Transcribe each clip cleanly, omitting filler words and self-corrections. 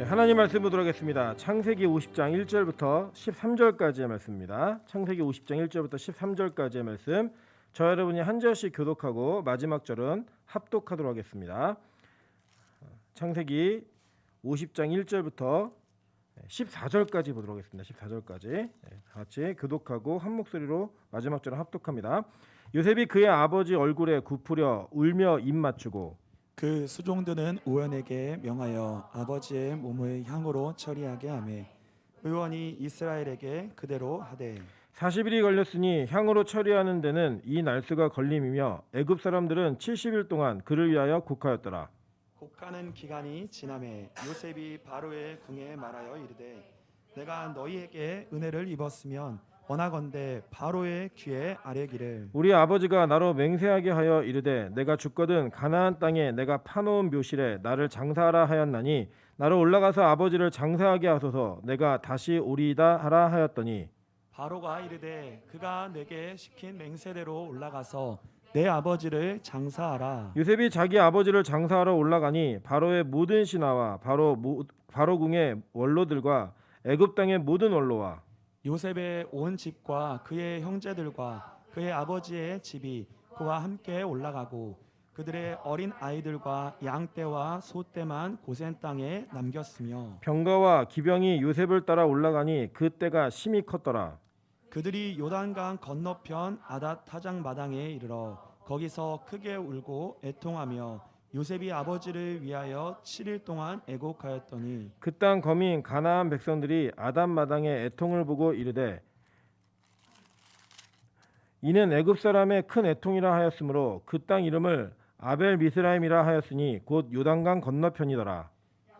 하나님 말씀 보도록 하겠습니다. 창세기 50장 1절부터 13절까지의 말씀입니다. 창세기 50장 1절부터 13절까지의 말씀. 저 여러분이 한 절씩 교독하고 마지막 절은 합독하도록 하겠습니다. 창세기 50장 1절부터 14절까지 보도록 하겠습니다. 14절까지 같이 교독하고 한 목소리로 마지막 절은 합독합니다. 요셉이 그의 아버지 얼굴에 굽으려 울며 입 맞추고 그 수종들은 의원에게 명하여 아버지의 몸을 향으로 처리하게 하매 의원이 이스라엘에게 그대로 하되 40일이 걸렸으니 향으로 처리하는 데는 이 날수가 걸림이며 애굽 사람들은 70일 동안 그를 위하여 곡하였더라. 곡하는 기간이 지나매 요셉이 바로의 궁에 말하여 이르되 내가 너희에게 은혜를 입었으면 원하건대 바로의 귀에 아뢰기를 우리 아버지가 나로 맹세하게 하여 이르되 내가 죽거든 가나안 땅에 내가 파놓은 묘실에 나를 장사하라 하였나니 나로 올라가서 아버지를 장사하게 하소서 내가 다시 오리이다 하라 하였더니 바로가 이르되 그가 내게 시킨 맹세대로 올라가서 내 아버지를 장사하라. 요셉이 자기 아버지를 장사하러 올라가니 바로의 모든 신하와 바로 궁의 원로들과 애굽 땅의 모든 원로와 요셉의 온 집과 그의 형제들과 그의 아버지의 집이 그와 함께 올라가고 그들의 어린 아이들과 양떼와 소떼만 고센 땅에 남겼으며 병거와 기병이 요셉을 따라 올라가니 그 때가 심히 컸더라. 그들이 요단강 건너편 아닷 타작 마당에 이르러 거기서 크게 울고 애통하며 요셉이 아버지를 위하여 7일 동안 애곡하였더니 그 땅 거민 가나안 백성들이 아담 마당의 애통을 보고 이르되 이는 애굽 사람의 큰 애통이라 하였으므로 그 땅 이름을 아벨 미스라임이라 하였으니 곧 요단강 건너편이더라.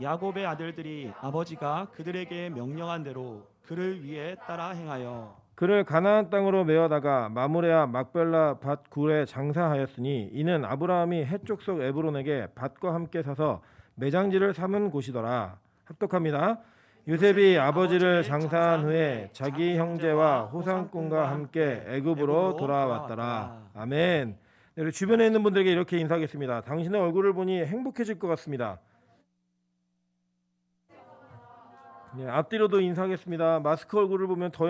야곱의 아들들이 아버지가 그들에게 명령한 대로 그를 위해 따라 행하여 그를 가나안 땅으로 메어다가 마므레와 막벨라 밭 굴에 장사하였으니 이는 아브라함이 해쪽 속 에브론에게 밭과 함께 사서 매장지를 삼은 곳이더라. 합독합니다. 요셉이 아버지를 장사한 후에 자기 형제와 호상꾼과 함께 애굽으로 돌아왔더라. 아멘. 우리 주변에 있는 분들에게 이렇게 인사하겠습니다. 당신의 얼굴을 보니 행복해질 것 같습니다. 네, 앞뒤로도 인사하겠습니다. 마스크 얼굴을 보면 더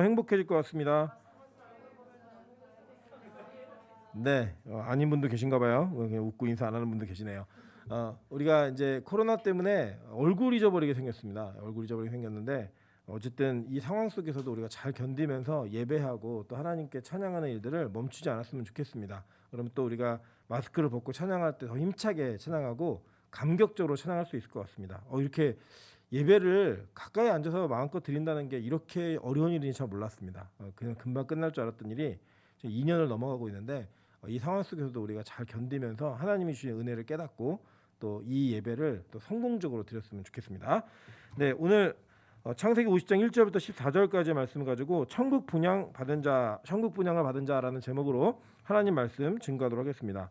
행복해질 것 같습니다. 네, 아닌 분도 계신가 봐요. 그냥 웃고 인사 안 하는 분도 계시네요. 우리가 이제 코로나 때문에 얼굴 잊어버리게 생겼습니다. 얼굴 잊어버리게 생겼는데 어쨌든 이 상황 속에서도 우리가 잘 견디면서 예배하고 또 하나님께 찬양하는 일들을 멈추지 않았으면 좋겠습니다. 그러면 또 우리가 마스크를 벗고 찬양할 때 더 힘차게 찬양하고 감격적으로 찬양할 수 있을 것 같습니다. 이렇게 예배를 가까이 앉아서 마음껏 드린다는 게 이렇게 어려운 일인지 잘 몰랐습니다. 그냥 금방 끝날 줄 알았던 일이 2년을 넘어가고 있는데 이 상황 속에서도 우리가 잘 견디면서 하나님이 주신 은혜를 깨닫고 또 이 예배를 또 성공적으로 드렸으면 좋겠습니다. 네, 오늘 창세기 50장 1절부터 14절까지의 말씀을 가지고 천국 분양을 받은 자라는 제목으로 하나님 말씀 증거하도록 하겠습니다.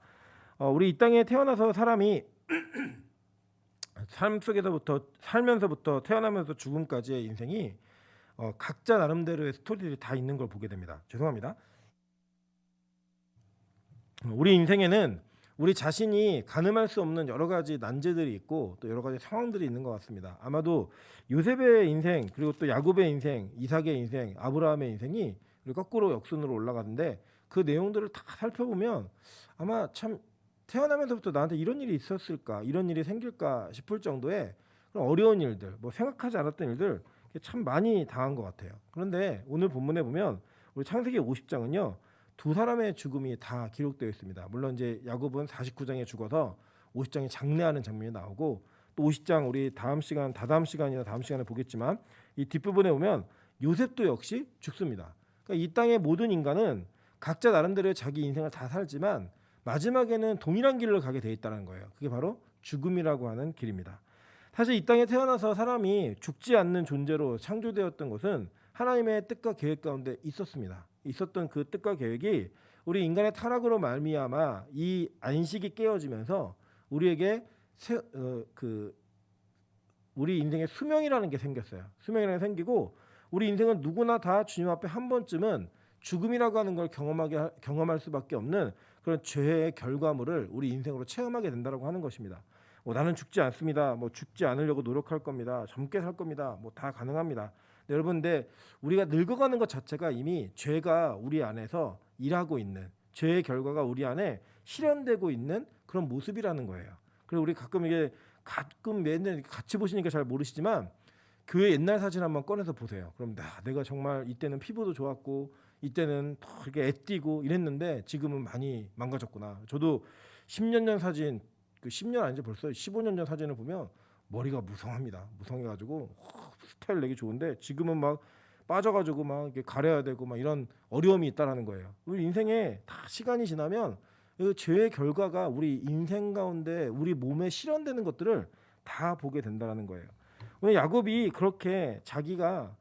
우리 이 땅에 태어나서 사람이 삶 속에서부터 살면서부터 태어나면서 죽음까지의 인생이 각자 나름대로의 스토리들이 다 있는 걸 보게 됩니다. 죄송합니다. 우리 인생에는 우리 자신이 가늠할 수 없는 여러 가지 난제들이 있고 또 여러 가지 상황들이 있는 것 같습니다. 아마도 요셉의 인생 그리고 또 야곱의 인생, 이삭의 인생, 아브라함의 인생이 거꾸로 역순으로 올라가는데 그 내용들을 다 살펴보면 아마 참 태어나면서부터 나한테 이런 일이 있었을까, 이런 일이 생길까 싶을 정도의 그런 어려운 일들, 생각하지 않았던 일들 참 많이 당한 것 같아요. 그런데 오늘 본문에 보면 우리 창세기 50장은요. 두 사람의 죽음이 다 기록되어 있습니다. 물론 이제 야곱은 49장에 죽어서 50장에 장례하는 장면이 나오고 또 50장 우리 다음 시간에 보겠지만 이 뒷부분에 보면 요셉도 역시 죽습니다. 그러니까 이 땅의 모든 인간은 각자 나름대로의 자기 인생을 다 살지만 마지막에는 동일한 길을 가게 돼 있다는 거예요. 그게 바로 죽음이라고 하는 길입니다. 사실 이 땅에 태어나서 사람이 죽지 않는 존재로 창조되었던 것은 하나님의 뜻과 계획 가운데 있었습니다. 있었던 그 뜻과 계획이 우리 인간의 타락으로 말미암아 이 안식이 깨어지면서 우리에게 우리 인생의 수명이라는 게 생겼어요. 수명이라는 게 생기고 우리 인생은 누구나 다 주님 앞에 한 번쯤은 죽음이라고 하는 걸 경험할 수밖에 없는 그런 죄의 결과물을 우리 인생으로 체험하게 된다고 하는 것입니다. 나는 죽지 않습니다. 뭐 죽지 않으려고 노력할 겁니다. 젊게 살 겁니다. 뭐 다 가능합니다. 네, 여러분, 근데 우리가 늙어가는 것 자체가 이미 죄가 우리 안에서 일하고 있는, 죄의 결과가 우리 안에 실현되고 있는 그런 모습이라는 거예요. 그리고 우리 가끔 맨날 이렇게 같이 보시니까 잘 모르시지만 교회 옛날 사진 한번 꺼내서 보세요. 그럼 내가 정말 이때는 피부도 좋았고 이때는 더 이렇게 애띠고 이랬는데 지금은 많이 망가졌구나. 저도 10년 전 사진, 10년 아니지 벌써 15년 전 사진을 보면 머리가 무성합니다. 무성해가지고 스타일 내기 좋은데 지금은 막 빠져가지고 막 이렇게 가려야 되고 막 이런 어려움이 있다라는 거예요. 우리 인생에 다 시간이 지나면 이 죄의 결과가 우리 인생 가운데 우리 몸에 실현되는 것들을 다 보게 된다라는 거예요. 오늘 야곱이 그렇게 자기가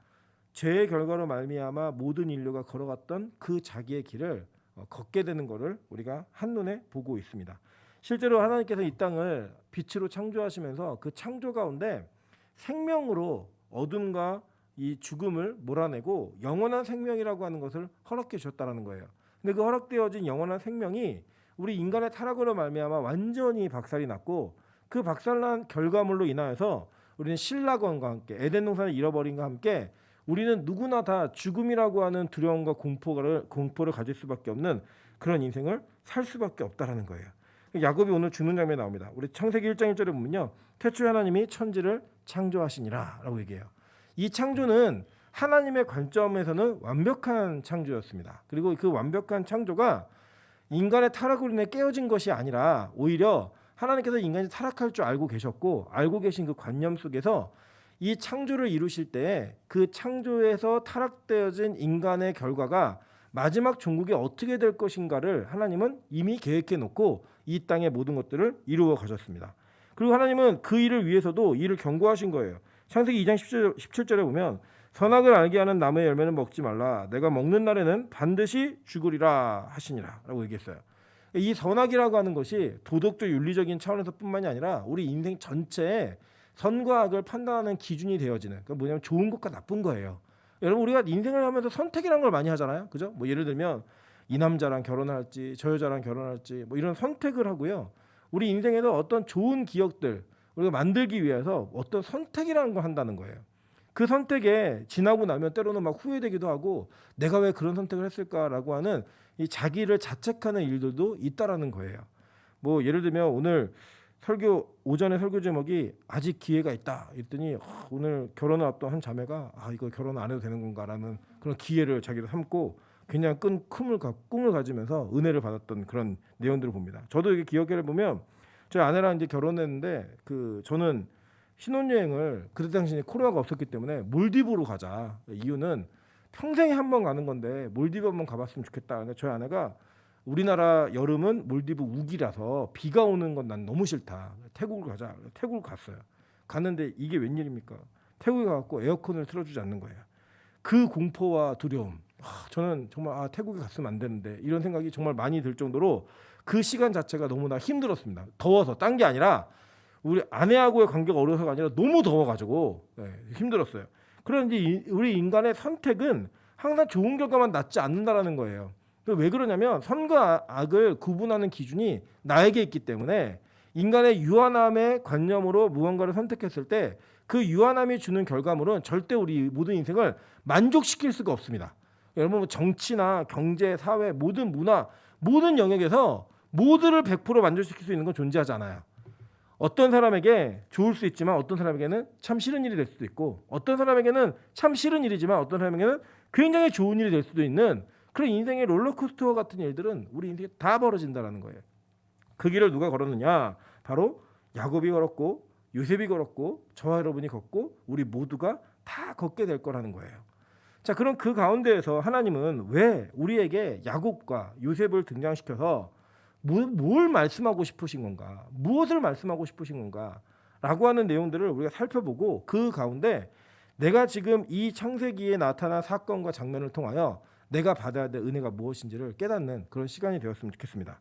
죄의 결과로 말미암아 모든 인류가 걸어갔던 그 자기의 길을 걷게 되는 것을 우리가 한눈에 보고 있습니다. 실제로 하나님께서 이 땅을 빛으로 창조하시면서 그 창조 가운데 생명으로 어둠과 이 죽음을 몰아내고 영원한 생명이라고 하는 것을 허락해 주셨다는 거예요. 근데 그 허락되어진 영원한 생명이 우리 인간의 타락으로 말미암아 완전히 박살이 났고 그 박살난 결과물로 인하여서 우리는 신라건과 함께 에덴 동산을 잃어버린과 함께 우리는 누구나 다 죽음이라고 하는 두려움과 공포를 가질 수밖에 없는 그런 인생을 살 수밖에 없다라는 거예요. 야곱이 오늘 죽는 장면이 나옵니다. 우리 창세기 1장 1절에 보면요. 태초에 하나님이 천지를 창조하시니라 라고 얘기해요. 이 창조는 하나님의 관점에서는 완벽한 창조였습니다. 그리고 그 완벽한 창조가 인간의 타락으로 인해 깨어진 것이 아니라 오히려 하나님께서 인간이 타락할 줄 알고 계셨고 알고 계신 그 관념 속에서 이 창조를 이루실 때 그 창조에서 타락되어진 인간의 결과가 마지막 종국이 어떻게 될 것인가를 하나님은 이미 계획해 놓고 이 땅의 모든 것들을 이루어 가셨습니다. 그리고 하나님은 그 일을 위해서도 이를 경고하신 거예요. 창세기 2장 17절에 보면 선악을 알게 하는 나무의 열매는 먹지 말라. 내가 먹는 날에는 반드시 죽으리라 하시니라 라고 얘기했어요. 이 선악이라고 하는 것이 도덕적 윤리적인 차원에서 뿐만이 아니라 우리 인생 전체에 선과 악을 판단하는 기준이 되어지는, 그러니까 뭐냐면 좋은 것과 나쁜 거예요. 여러분, 우리가 인생을 하면서 선택이라는 걸 많이 하잖아요. 그죠? 뭐 예를 들면 이 남자랑 결혼할지 저 여자랑 결혼할지 뭐 이런 선택을 하고요. 우리 인생에도 어떤 좋은 기억들 우리가 만들기 위해서 어떤 선택이라는 걸 한다는 거예요. 그 선택에 지나고 나면 때로는 막 후회되기도 하고 내가 왜 그런 선택을 했을까라고 하는 이 자기를 자책하는 일들도 있다라는 거예요. 뭐 예를 들면 오늘 오전에 설교 제목이 아직 기회가 있다 이랬더니 오늘 결혼을 앞둔 한 자매가 이거 결혼 안 해도 되는 건가라는 그런 기회를 자기도 삼고 그냥 꿈을 가지면서 은혜를 받았던 그런 내용들을 봅니다. 저도 이게 기억해 보면 저희 아내랑 이제 결혼했는데 저는 신혼여행을 그때 당시에 코로나가 없었기 때문에 몰디브로 가자. 이유는 평생에 한 번 가는 건데 몰디브 한번 가봤으면 좋겠다. 근데 저희 아내가 우리나라 여름은 몰디브 우기라서 비가 오는 건 난 너무 싫다. 태국을 가자. 태국을 갔어요. 갔는데 이게 웬일입니까? 태국에 가서 에어컨을 틀어주지 않는 거예요. 그 공포와 두려움. 저는 정말 태국에 갔으면 안 되는데 이런 생각이 정말 많이 들 정도로 그 시간 자체가 너무나 힘들었습니다. 더워서 딴 게 아니라 우리 아내하고의 관계가 어려서가 아니라 너무 더워가지고 힘들었어요. 그런데 우리 인간의 선택은 항상 좋은 결과만 낳지 않는다라는 거예요. 왜 그러냐면 선과 악을 구분하는 기준이 나에게 있기 때문에 인간의 유한함의 관념으로 무언가를 선택했을 때 그 유한함이 주는 결과물은 절대 우리 모든 인생을 만족시킬 수가 없습니다. 여러분 정치나 경제, 사회, 모든 문화, 모든 영역에서 모두를 100% 만족시킬 수 있는 건 존재하지 않아요. 어떤 사람에게 좋을 수 있지만 어떤 사람에게는 참 싫은 일이 될 수도 있고 어떤 사람에게는 참 싫은 일이지만 어떤 사람에게는 굉장히 좋은 일이 될 수도 있는 그런 인생의 롤러코스터 같은 일들은 우리 인생에 다 벌어진다는 거예요. 그 길을 누가 걸었느냐? 바로 야곱이 걸었고 요셉이 걸었고 저와 여러분이 걷고 우리 모두가 다 걷게 될 거라는 거예요. 자, 그럼 그 가운데에서 하나님은 왜 우리에게 야곱과 요셉을 등장시켜서 뭘 말씀하고 싶으신 건가? 무엇을 말씀하고 싶으신 건가? 라고 하는 내용들을 우리가 살펴보고 그 가운데 내가 지금 이 창세기에 나타난 사건과 장면을 통하여 내가 받아야 될 은혜가 무엇인지를 깨닫는 그런 시간이 되었으면 좋겠습니다.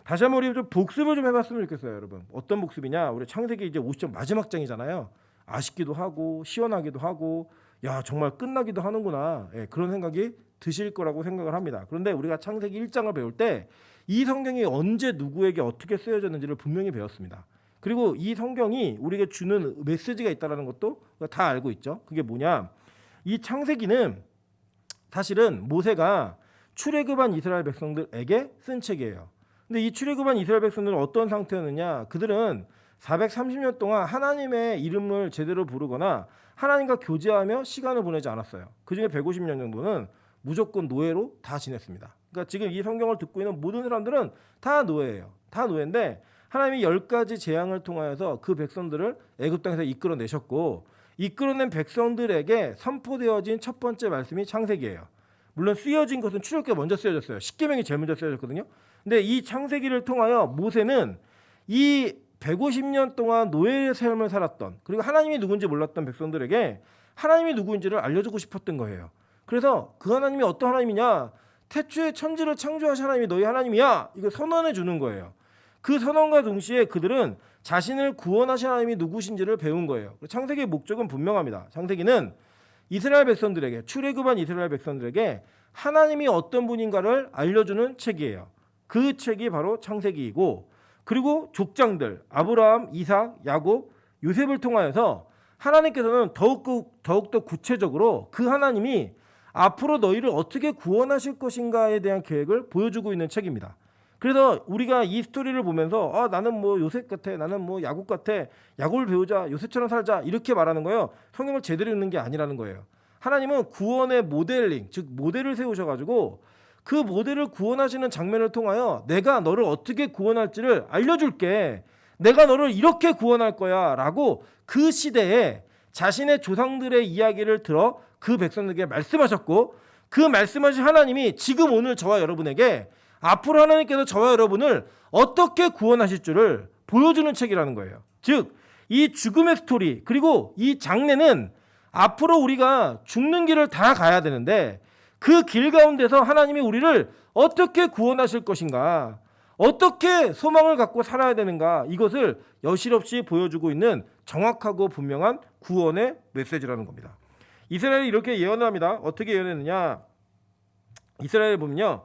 다시 한번 우리 좀 복습을 좀 해봤으면 좋겠어요, 여러분. 어떤 복습이냐? 우리 창세기 이제 50장 마지막 장이잖아요. 아쉽기도 하고 시원하기도 하고 야 정말 끝나기도 하는구나. 그런 생각이 드실 거라고 생각을 합니다. 그런데 우리가 창세기 1장을 배울 때 이 성경이 언제 누구에게 어떻게 쓰여졌는지를 분명히 배웠습니다. 그리고 이 성경이 우리에게 주는 메시지가 있다는 것도 다 알고 있죠. 그게 뭐냐? 이 창세기는 사실은 모세가 출애굽한 이스라엘 백성들에게 쓴 책이에요. 근데 이 출애굽한 이스라엘 백성들은 어떤 상태였느냐? 그들은 430년 동안 하나님의 이름을 제대로 부르거나 하나님과 교제하며 시간을 보내지 않았어요. 그중에 150년 정도는 무조건 노예로 다 지냈습니다. 그러니까 지금 이 성경을 듣고 있는 모든 사람들은 다 노예예요. 다 노예인데 하나님이 10가지 재앙을 통하여서 그 백성들을 애굽 땅에서 이끌어내셨고, 이끌어낸 백성들에게 선포되어진 첫 번째 말씀이 창세기예요. 물론 쓰여진 것은 출애굽기가 먼저 쓰여졌어요. 십계명이 제일 먼저 쓰여졌거든요. 근데 이 창세기를 통하여 모세는 이 150년 동안 노예의 삶을 살았던, 그리고 하나님이 누군지 몰랐던 백성들에게 하나님이 누구인지를 알려주고 싶었던 거예요. 그래서 그 하나님이 어떤 하나님이냐? 태초에 천지를 창조하신 하나님이 너희 하나님이야. 이거 선언해 주는 거예요. 그 선언과 동시에 그들은 자신을 구원하신 하나님이 누구신지를 배운 거예요. 창세기의 목적은 분명합니다. 창세기는 이스라엘 백성들에게, 출애굽한 이스라엘 백성들에게 하나님이 어떤 분인가를 알려주는 책이에요. 그 책이 바로 창세기이고, 그리고 족장들 아브라함, 이삭, 야곱, 요셉을 통하여서 하나님께서는 더욱더 구체적으로 그 하나님이 앞으로 너희를 어떻게 구원하실 것인가에 대한 계획을 보여주고 있는 책입니다. 그래서 우리가 이 스토리를 보면서 나는 뭐 요셉 같아, 나는 뭐 야곱 같아, 야곱을 배우자, 요셉처럼 살자 이렇게 말하는 거예요. 성경을 제대로 읽는 게 아니라는 거예요. 하나님은 구원의 모델링, 즉 모델을 세우셔가지고 그 모델을 구원하시는 장면을 통하여 내가 너를 어떻게 구원할지를 알려줄게, 내가 너를 이렇게 구원할 거야 라고 그 시대에 자신의 조상들의 이야기를 들어 그 백성들에게 말씀하셨고, 그 말씀하신 하나님이 지금 오늘 저와 여러분에게 앞으로 하나님께서 저와 여러분을 어떻게 구원하실 줄을 보여주는 책이라는 거예요. 즉 이 죽음의 스토리, 그리고 이 장례는 앞으로 우리가 죽는 길을 다 가야 되는데 그 길 가운데서 하나님이 우리를 어떻게 구원하실 것인가, 어떻게 소망을 갖고 살아야 되는가, 이것을 여실없이 보여주고 있는 정확하고 분명한 구원의 메시지라는 겁니다. 이스라엘이 이렇게 예언을 합니다. 어떻게 예언했느냐? 이스라엘에 보면요,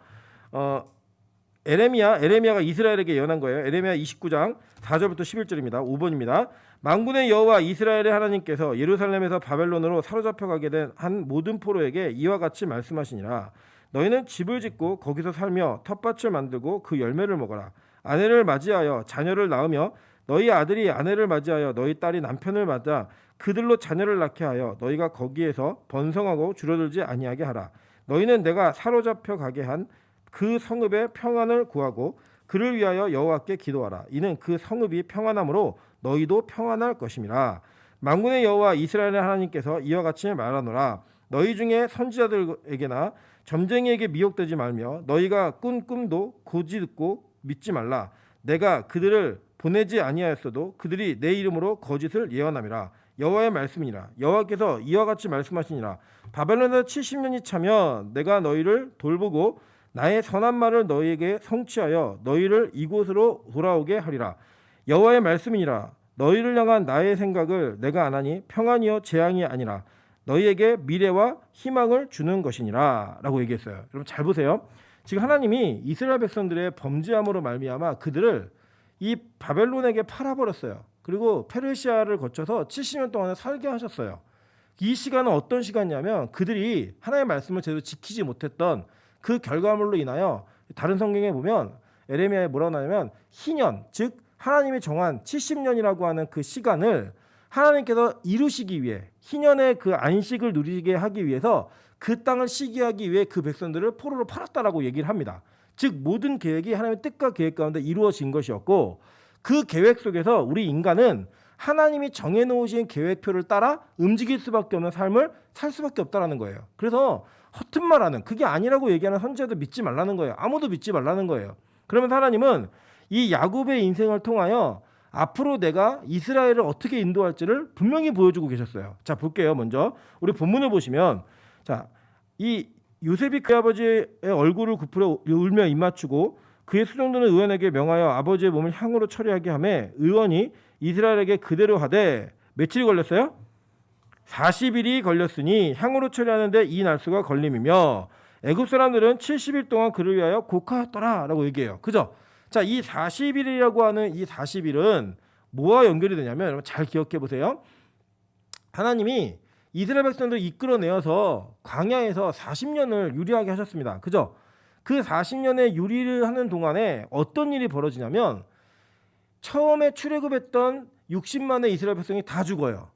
에레미야가 이스라엘에게 예언한 거예요. 에레미야 29장 4절부터 11절입니다. 5번입니다. 만군의 여호와 이스라엘의 하나님께서 예루살렘에서 바벨론으로 사로잡혀 가게 된 한 모든 포로에게 이와 같이 말씀하시니라. 너희는 집을 짓고 거기서 살며 텃밭을 만들고 그 열매를 먹어라. 아내를 맞이하여 자녀를 낳으며 너희 아들이 아내를 맞이하여 너희 딸이 남편을 맞아 그들로 자녀를 낳게 하여 너희가 거기에서 번성하고 줄어들지 아니하게 하라. 너희는 내가 사로잡혀 가게 한 그 성읍의 평안을 구하고 그를 위하여 여호와께 기도하라. 이는 그 성읍이 평안함으로 너희도 평안할 것임이라. 만군의 여호와 이스라엘의 하나님께서 이와 같이 말하노라. 너희 중에 선지자들에게나 점쟁이에게 미혹되지 말며 너희가 꾼 꿈도 고지 듣고 믿지 말라. 내가 그들을 보내지 아니하였어도 그들이 내 이름으로 거짓을 예언함이라. 여호와의 말씀이니라. 여호와께서 이와 같이 말씀하시니라. 바벨론에서 70년이 차면 내가 너희를 돌보고 나의 선한 말을 너희에게 성취하여 너희를 이곳으로 돌아오게 하리라. 여호와의 말씀이니라. 너희를 향한 나의 생각을 내가 아나니 평안이요 재앙이 아니라 너희에게 미래와 희망을 주는 것이니라 라고 얘기했어요. 여러분 잘 보세요. 지금 하나님이 이스라엘 백성들의 범죄함으로 말미암아 그들을 이 바벨론에게 팔아버렸어요. 그리고 페르시아를 거쳐서 70년 동안 살게 하셨어요. 이 시간은 어떤 시간이냐면 그들이 하나님의 말씀을 제대로 지키지 못했던 그 결과물로 인하여 다른 성경에 보면 에레미야에 뭐라고 하냐면 희년, 즉 하나님이 정한 70년이라고 하는 그 시간을 하나님께서 이루시기 위해, 희년의 그 안식을 누리게 하기 위해서 그 땅을 시기하기 위해 그 백성들을 포로로 팔았다라고 얘기를 합니다. 즉 모든 계획이 하나님의 뜻과 계획 가운데 이루어진 것이었고, 그 계획 속에서 우리 인간은 하나님이 정해놓으신 계획표를 따라 움직일 수밖에 없는 삶을 살 수밖에 없다라는 거예요. 그래서 허튼 말하는, 그게 아니라고 얘기하는 선지자도 믿지 말라는 거예요. 아무도 믿지 말라는 거예요. 그러면 하나님은 이 야곱의 인생을 통하여 앞으로 내가 이스라엘을 어떻게 인도할지를 분명히 보여주고 계셨어요. 자, 볼게요. 먼저 우리 본문을 보시면, 자, 이 요셉이 그 아버지의 얼굴을 굽으려 울며 입맞추고 그의 수종드는 의원에게 명하여 아버지의 몸을 향으로 처리하게 하매 의원이 이스라엘에게 그대로 하되 며칠이 걸렸어요? 40일이 걸렸으니 향으로 처리하는데 이 날수가 걸림이며 애굽 사람들은 70일 동안 그를 위하여 곡하였더라 라고 얘기해요. 그죠? 자, 이 40일이라고 하는 이 40일은 뭐와 연결이 되냐면 여러분 잘 기억해 보세요. 하나님이 이스라엘 백성들을 이끌어내어서 광야에서 40년을 유리하게 하셨습니다. 그죠? 그 40년의 유리를 하는 동안에 어떤 일이 벌어지냐면 처음에 출애굽했던 60만의 이스라엘 백성이 다 죽어요.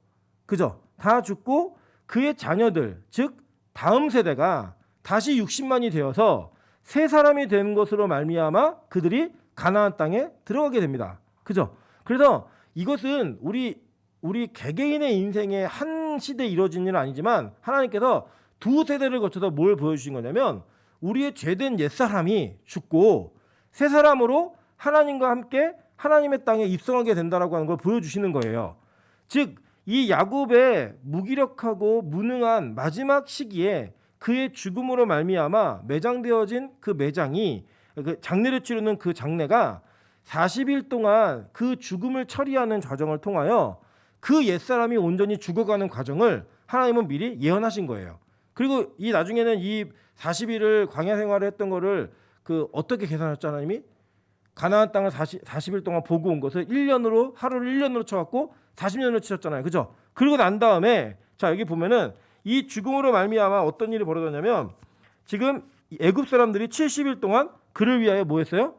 그죠? 다 죽고 그의 자녀들, 즉 다음 세대가 다시 60만이 되어서 세 사람이 된 것으로 말미암아 그들이 가나안 땅에 들어가게 됩니다. 그죠? 그래서 이것은 우리 개개인의 인생의 한 시대에 이루어진 일은 아니지만 하나님께서 두 세대를 거쳐서 뭘 보여주신 거냐면 우리의 죄된 옛사람이 죽고 새 사람으로 하나님과 함께 하나님의 땅에 입성하게 된다라고 하는 걸 보여주시는 거예요. 즉 이 야곱의 무기력하고 무능한 마지막 시기에 그의 죽음으로 말미암아 매장되어진 그 매장이 그 장례를 치르는 그 장례가 40일 동안 그 죽음을 처리하는 과정을 통하여 그 옛사람이 온전히 죽어가는 과정을 하나님은 미리 예언하신 거예요. 그리고 이 나중에는 이 40일을 광야 생활을 했던 거를 그 어떻게 계산했죠 하나님이? 가나안 땅을 40일 동안 보고 온 것을 1년으로 하루를 1년으로 쳐갖고 40년을 치렀잖아요. 그죠? 그리고 난 다음에 자 여기 보면은 이 죽음으로 말미암아 어떤 일이 벌어졌냐면 지금 애굽 사람들이 70일 동안 그를 위하여 뭐 했어요?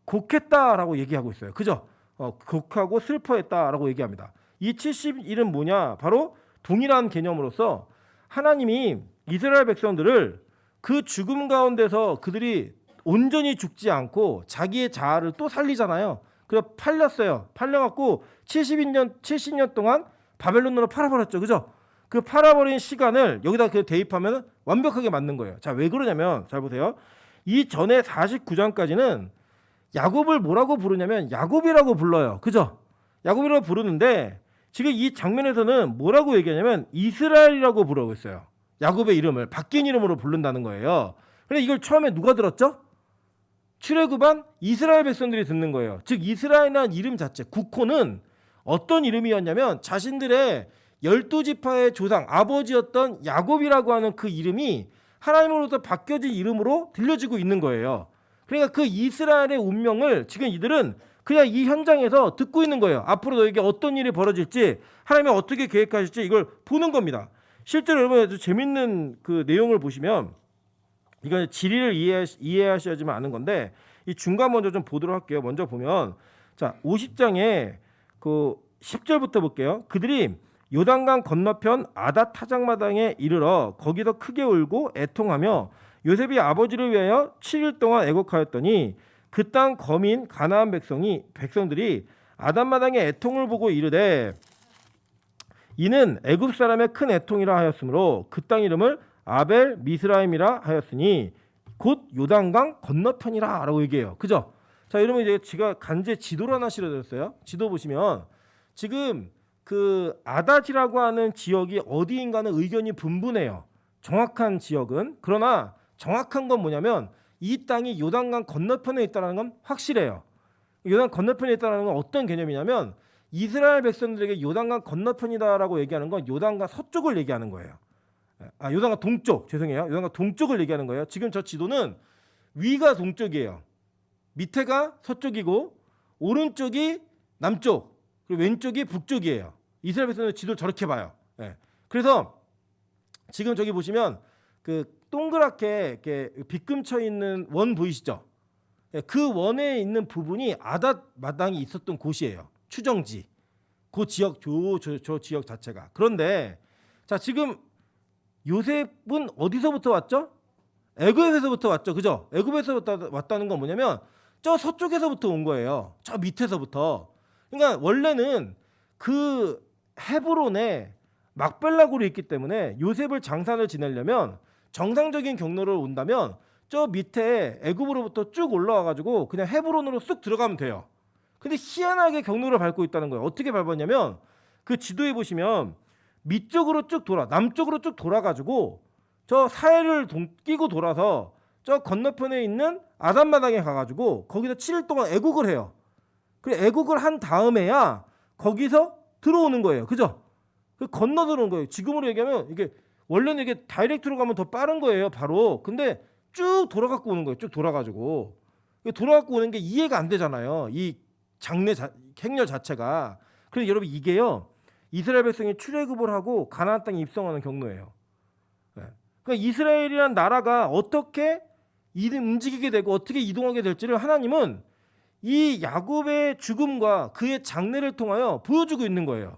곡했다라고 얘기하고 있어요. 그죠? 곡하고 슬퍼했다라고 얘기합니다. 이 70일은 뭐냐? 바로 동일한 개념으로서 하나님이 이스라엘 백성들을 그 죽음 가운데서 그들이 온전히 죽지 않고 자기의 자아를 또 살리잖아요. 그래서 팔렸어요. 팔려갖고 70년 동안 바벨론으로 팔아버렸죠. 그죠? 그 팔아버린 시간을 여기다 대입하면 완벽하게 맞는 거예요. 자, 왜 그러냐면 잘 보세요. 이 전에 49장까지는 야곱을 뭐라고 부르냐면 야곱이라고 불러요. 그죠? 야곱이라고 부르는데 지금 이 장면에서는 뭐라고 얘기하냐면 이스라엘이라고 부르고 있어요. 야곱의 이름을 바뀐 이름으로 부른다는 거예요. 근데 이걸 처음에 누가 들었죠? 출애굽한 이스라엘 백성들이 듣는 거예요. 즉 이스라엘이라는 이름 자체 국호는 어떤 이름이었냐면 자신들의 12지파의 조상 아버지였던 야곱이라고 하는 그 이름이 하나님으로부터 바뀌어진 이름으로 들려지고 있는 거예요. 그러니까 그 이스라엘의 운명을 지금 이들은 그냥 이 현장에서 듣고 있는 거예요. 앞으로 너에게 어떤 일이 벌어질지 하나님이 어떻게 계획하실지 이걸 보는 겁니다. 실제로 여러분 아주 재밌는 그 내용을 보시면 이건 지리를 이해하셔야지만 아는 건데 이 중간 먼저 좀 보도록 할게요. 먼저 보면 자 50장에 그 10절부터 볼게요. 그들이 요단강 건너편 아다 타작마당에 이르러 거기서 크게 울고 애통하며 요셉이 아버지를 위하여 7일 동안 애곡하였더니 그 땅 거민 가나안 백성들이 아담마당의 애통을 보고 이르되 이는 애굽 사람의 큰 애통이라 하였으므로 그 땅 이름을 아벨 미스라임이라 하였으니 곧 요단강 건너편이라라고 얘기해요. 그죠? 자, 여러분 이제 제가 간제 지도를 하나 실어드렸어요. 지도 보시면 지금 그 아다지라고 하는 지역이 어디인가는 의견이 분분해요. 정확한 지역은. 그러나 정확한 건 뭐냐면 이 땅이 요단강 건너편에 있다는 건 확실해요. 요단 건너편에 있다는 건 어떤 개념이냐면 이스라엘 백성들에게 요단강 건너편이다라고 얘기하는 건 요단강 서쪽을 얘기하는 거예요. 요단강 동쪽, 죄송해요. 요단강 동쪽을 얘기하는 거예요. 지금 저 지도는 위가 동쪽이에요. 밑에가 서쪽이고 오른쪽이 남쪽, 그리고 왼쪽이 북쪽이에요. 이스라엘 백성들 지도를 저렇게 봐요. 그래서 지금 저기 보시면 그 동그랗게 이렇게 빗금쳐 있는 원 보이시죠? 그 원에 있는 부분이 아닷 마당이 있었던 곳이에요. 추정지. 그 지역 저 지역 자체가. 그런데 자 지금 요셉은 어디서부터 왔죠? 애굽에서부터 왔죠. 그죠? 애굽에서부터 왔다는 건 뭐냐면 저 서쪽에서부터 온 거예요. 저 밑에서부터. 그러니까 원래는 그 헤브론에 막벨라 굴이 있기 때문에 요셉을 장사를 지내려면 정상적인 경로를 온다면 저 밑에 애굽으로부터 쭉 올라와 가지고 그냥 헤브론으로 쑥 들어가면 돼요. 근데 희한하게 경로를 밟고 있다는 거예요. 어떻게 밟았냐면 그 지도에 보시면 밑쪽으로 쭉 남쪽으로 쭉 돌아가지고 저 사해를 끼고 돌아서 저 건너편에 있는 아담마당에 가가지고 거기서 7일 동안 애국을 해요. 그래 애국을 한 다음에야 거기서 들어오는 거예요. 그죠? 그 건너 들어오는 거예요. 지금으로 얘기하면 이게 원래는 이게 다이렉트로 가면 더 빠른 거예요. 바로. 근데 쭉 돌아갖고 오는 거예요. 쭉 돌아가지고 돌아갖고 오는 게 이해가 안 되잖아요. 이 행렬 자체가. 그래서 여러분 이게요. 이스라엘 백성이 출애굽을 하고 가나안 땅에 입성하는 경로예요. 네. 그러니까 이스라엘이라는 나라가 어떻게 움직이게 되고 어떻게 이동하게 될지를 하나님은 이 야곱의 죽음과 그의 장례를 통하여 보여주고 있는 거예요.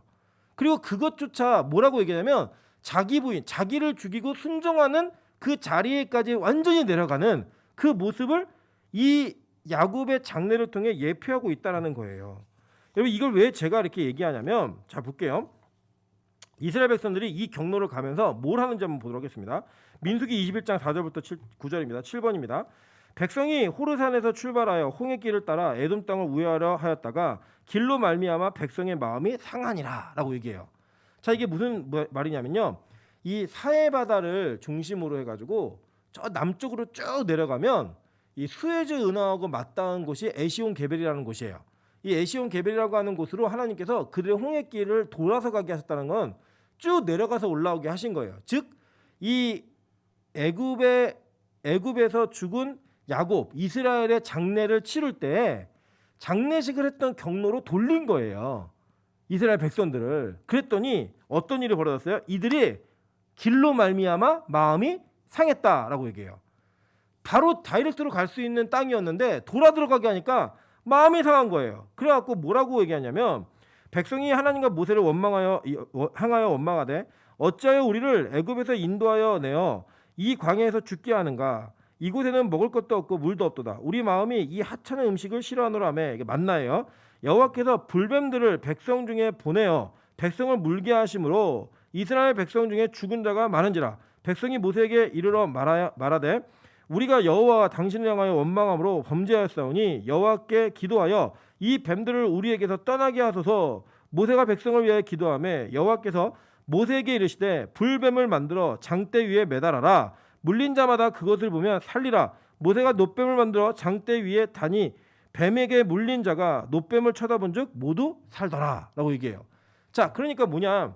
그리고 그것조차 뭐라고 얘기하냐면 자기 부인, 자기를 죽이고 순종하는 그 자리에까지 완전히 내려가는 그 모습을 이 야곱의 장례를 통해 예표하고 있다는 거예요. 여러분 이걸 왜 제가 이렇게 얘기하냐면 자 볼게요. 이스라엘 백성들이 이 경로를 가면서 뭘 하는지 한번 보도록 하겠습니다. 민수기 21장 4절부터 9절입니다. 7번입니다. 백성이 호르산에서 출발하여 홍해길을 따라 에돔 땅을 우회하려 하였다가 길로 말미암아 백성의 마음이 상하니라라고 얘기해요. 자 이게 무슨 말이냐면요. 이 사해 바다를 중심으로 해가지고 저 남쪽으로 쭉 내려가면 이 수에즈 운하하고 맞닿은 곳이 에시온 게벨이라는 곳이에요. 이 에시온 게벨이라고 하는 곳으로 하나님께서 그들의 홍해길을 돌아서 가게 하셨다는 건 쭉 내려가서 올라오게 하신 거예요. 즉 이 애굽에서 죽은 야곱 이스라엘의 장례를 치를 때 장례식을 했던 경로로 돌린 거예요. 이스라엘 백성들을. 그랬더니 어떤 일이 벌어졌어요? 이들이 길로 말미암아 마음이 상했다라고 얘기해요. 바로 다이렉트로 갈 수 있는 땅이었는데 돌아 들어가게 하니까 마음이 상한 거예요. 그래갖고 뭐라고 얘기하냐면 백성이 하나님과 모세를 향하여 원망하되 어찌하여 우리를 애굽에서 인도하여 내어 이 광야에서 죽게 하는가? 이곳에는 먹을 것도 없고 물도 없도다. 우리 마음이 이 하찮은 음식을 싫어하노라며. 이게 맞나요? 여호와께서 불뱀들을 백성 중에 보내어 백성을 물게 하심으로 이스라엘 백성 중에 죽은 자가 많은지라. 백성이 모세에게 이르러 말하되 우리가 여호와와 당신을 향하여 원망함으로 범죄하였사오니 여호와께 기도하여 이 뱀들을 우리에게서 떠나게 하소서. 모세가 백성을 위하여 기도하며 여호와께서 모세에게 이르시되 불뱀을 만들어 장대 위에 매달아라. 물린 자마다 그것을 보면 살리라. 모세가 놋뱀을 만들어 장대 위에 다니 뱀에게 물린 자가 놋뱀을 쳐다본즉 모두 살더라 라고 얘기해요. 자 그러니까 뭐냐,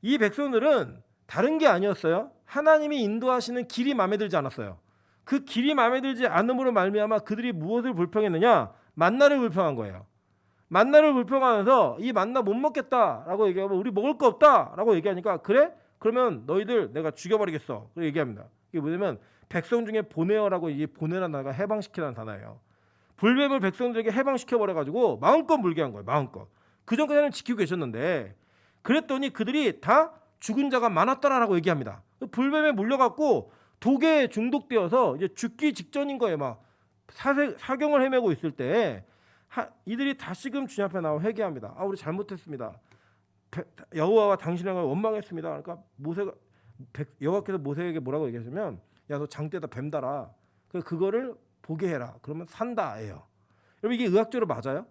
이 백성들은 다른 게 아니었어요. 하나님이 인도하시는 길이 마음에 들지 않았어요. 그 길이 마음에 들지 않음으로 말미암아 그들이 무엇을 불평했느냐? 만나를 불평한 거예요. 만나를 불평하면서 이 만나 못 먹겠다라고 얘기하고 우리 먹을 거 없다라고 얘기하니까 그래? 그러면 너희들 내가 죽여버리겠어. 그렇게 얘기합니다. 이게 뭐냐면 백성 중에 보내어라고, 이 보내라는 단어가 해방시키라는 단어예요. 불뱀을 백성들에게 해방시켜버려가지고 마음껏 물게 한 거예요. 마음껏. 그전까지는 지키고 계셨는데 그랬더니 그들이 다 죽은 자가 많았더라라고 얘기합니다. 불뱀에 물려갖고 독에 중독되어서 이제 죽기 직전인 거예요. 막 사경을 헤매고 있을 때 이들이 다시금 주님 앞에 나와 회개합니다. 우리 잘못했습니다. 여호와와 당신을 원망했습니다. 그러니까 여호와께서 모세에게 뭐라고 얘기하시면 야 너 장대에다 뱀 달아. 그거를 보게 해라. 그러면 산다예요. 여러분 이게 의학적으로 맞아요?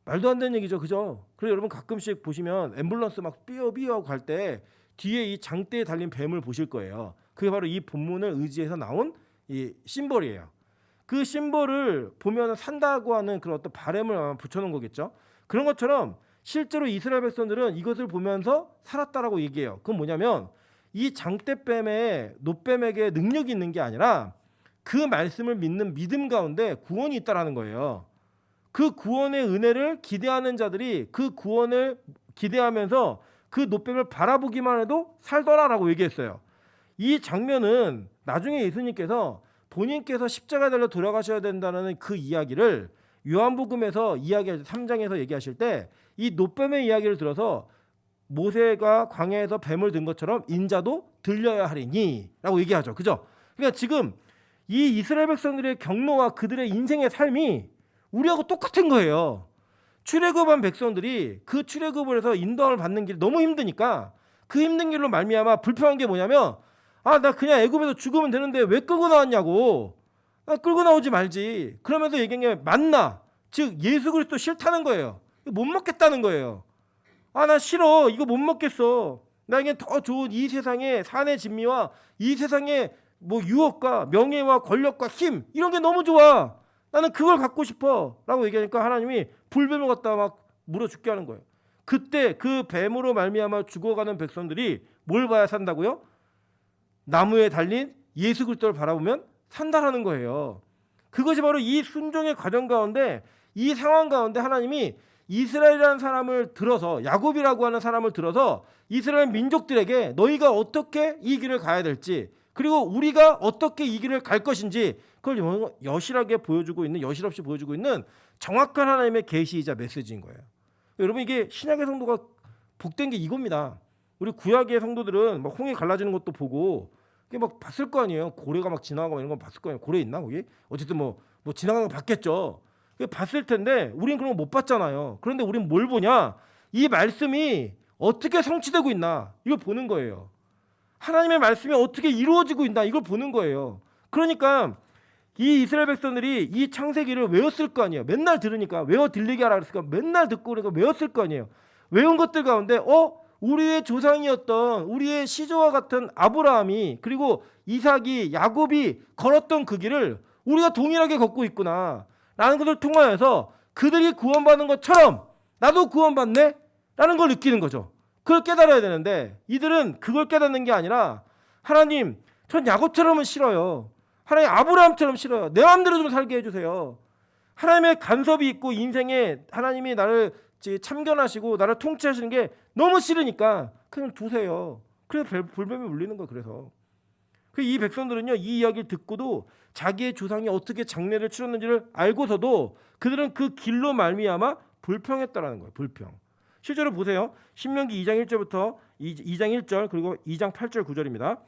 말도 안 되는 얘기죠, 그죠? 그래서 여러분 가끔씩 보시면 앰뷸런스 막 삐어삐어 갈 때 뒤에 이 장대에 달린 뱀을 보실 거예요. 그게 바로 이 본문을 의지해서 나온 이 심벌이에요. 그 심벌을 보면 산다고 하는 그런 어떤 바램을 아마 붙여놓은 거겠죠. 그런 것처럼 실제로 이스라엘 백성들은 이것을 보면서 살았다라고 얘기해요. 그건 뭐냐면 이 장대뱀에 놋뱀에게 능력이 있는 게 아니라 그 말씀을 믿는 믿음 가운데 구원이 있다라는 거예요. 그 구원의 은혜를 기대하는 자들이 그 구원을 기대하면서 그 놋뱀을 바라보기만 해도 살더라라고 얘기했어요. 이 장면은 나중에 예수님께서 본인께서 십자가에 달려 돌아가셔야 된다는 그 이야기를 요한복음에서 3장에서 얘기하실 때 이 놋뱀의 이야기를 들어서 모세가 광야에서 뱀을 든 것처럼 인자도 들려야 하리니 라고 얘기하죠. 그죠? 그러니까 지금 이 이스라엘 백성들의 경로와 그들의 인생의 삶이 우리하고 똑같은 거예요. 출애굽한 백성들이 그 출애굽을 해서 인도함을 받는 길이 너무 힘드니까 그 힘든 길로 말미암아 불평한 게 뭐냐면 나 그냥 애굽에서 죽으면 되는데 왜 끌고 나왔냐고. 끌고 나오지 말지. 그러면서 얘기한 게 만나, 즉 예수 그리스도 싫다는 거예요. 못 먹겠다는 거예요. 나 싫어. 이거 못 먹겠어. 나에겐 더 좋은 이 세상의 산의 진미와 이 세상의 뭐 유혹과 명예와 권력과 힘 이런 게 너무 좋아. 나는 그걸 갖고 싶어 라고 얘기하니까 하나님이 불뱀을 갖다 막 물어 죽게 하는 거예요. 그때 그 뱀으로 말미암아 죽어가는 백성들이 뭘 봐야 산다고요? 나무에 달린 예수 그리스도를 바라보면 산다라는 거예요. 그것이 바로 이 순종의 과정 가운데 이 상황 가운데 하나님이 이스라엘이라는 사람을 들어서 야곱이라고 하는 사람을 들어서 이스라엘 민족들에게 너희가 어떻게 이 길을 가야 될지 그리고 우리가 어떻게 이 길을 갈 것인지 그걸 여실하게 보여주고 있는 여실없이 보여주고 있는 정확한 하나님의 계시이자 메시지인 거예요. 여러분 이게 신약의 성도가 복된 게 이겁니다. 우리 구약의 성도들은 막 홍해 갈라지는 것도 보고 그게 막 봤을 거 아니에요. 고래가 막 지나가고 이런 거 봤을 거 아니에요. 고래 있나 거기? 어쨌든 뭐 지나가는 거 봤겠죠. 그게 봤을 텐데 우린 그런 거 못 봤잖아요. 그런데 우린 뭘 보냐? 이 말씀이 어떻게 성취되고 있나 이걸 보는 거예요. 하나님의 말씀이 어떻게 이루어지고 있나 이걸 보는 거예요. 그러니까 이 이스라엘 백성들이 이 창세기를 외웠을 거 아니에요. 맨날 들으니까 외워 들리게 하라 그랬으니까 맨날 듣고 그러니까 외웠을 거 아니에요. 외운 것들 가운데 우리의 조상이었던 우리의 시조와 같은 아브라함이 그리고 이삭이 야곱이 걸었던 그 길을 우리가 동일하게 걷고 있구나 라는 것을 통하여서 그들이 구원받는 것처럼 나도 구원받네 라는 걸 느끼는 거죠. 그걸 깨달아야 되는데 이들은 그걸 깨닫는 게 아니라 하나님 전 야곱처럼은 싫어요. 하나님 아브라함처럼 싫어요. 내 마음대로 좀 살게 해주세요. 하나님의 간섭이 있고 인생에 하나님이 나를 참견하시고 나를 통치하시는 게 너무 싫으니까 그냥 두세요. 그래서 불뱀이 울리는 거예요. 그래서 이 백성들은요 이 이야기를 듣고도 자기의 조상이 어떻게 장례를 치렀는지를 알고서도 그들은 그 길로 말미암아 불평했다라는 거예요. 불평. 실제로 보세요. 신명기 2장 1절부터 2장 1절 그리고 2장 8절 9절입니다.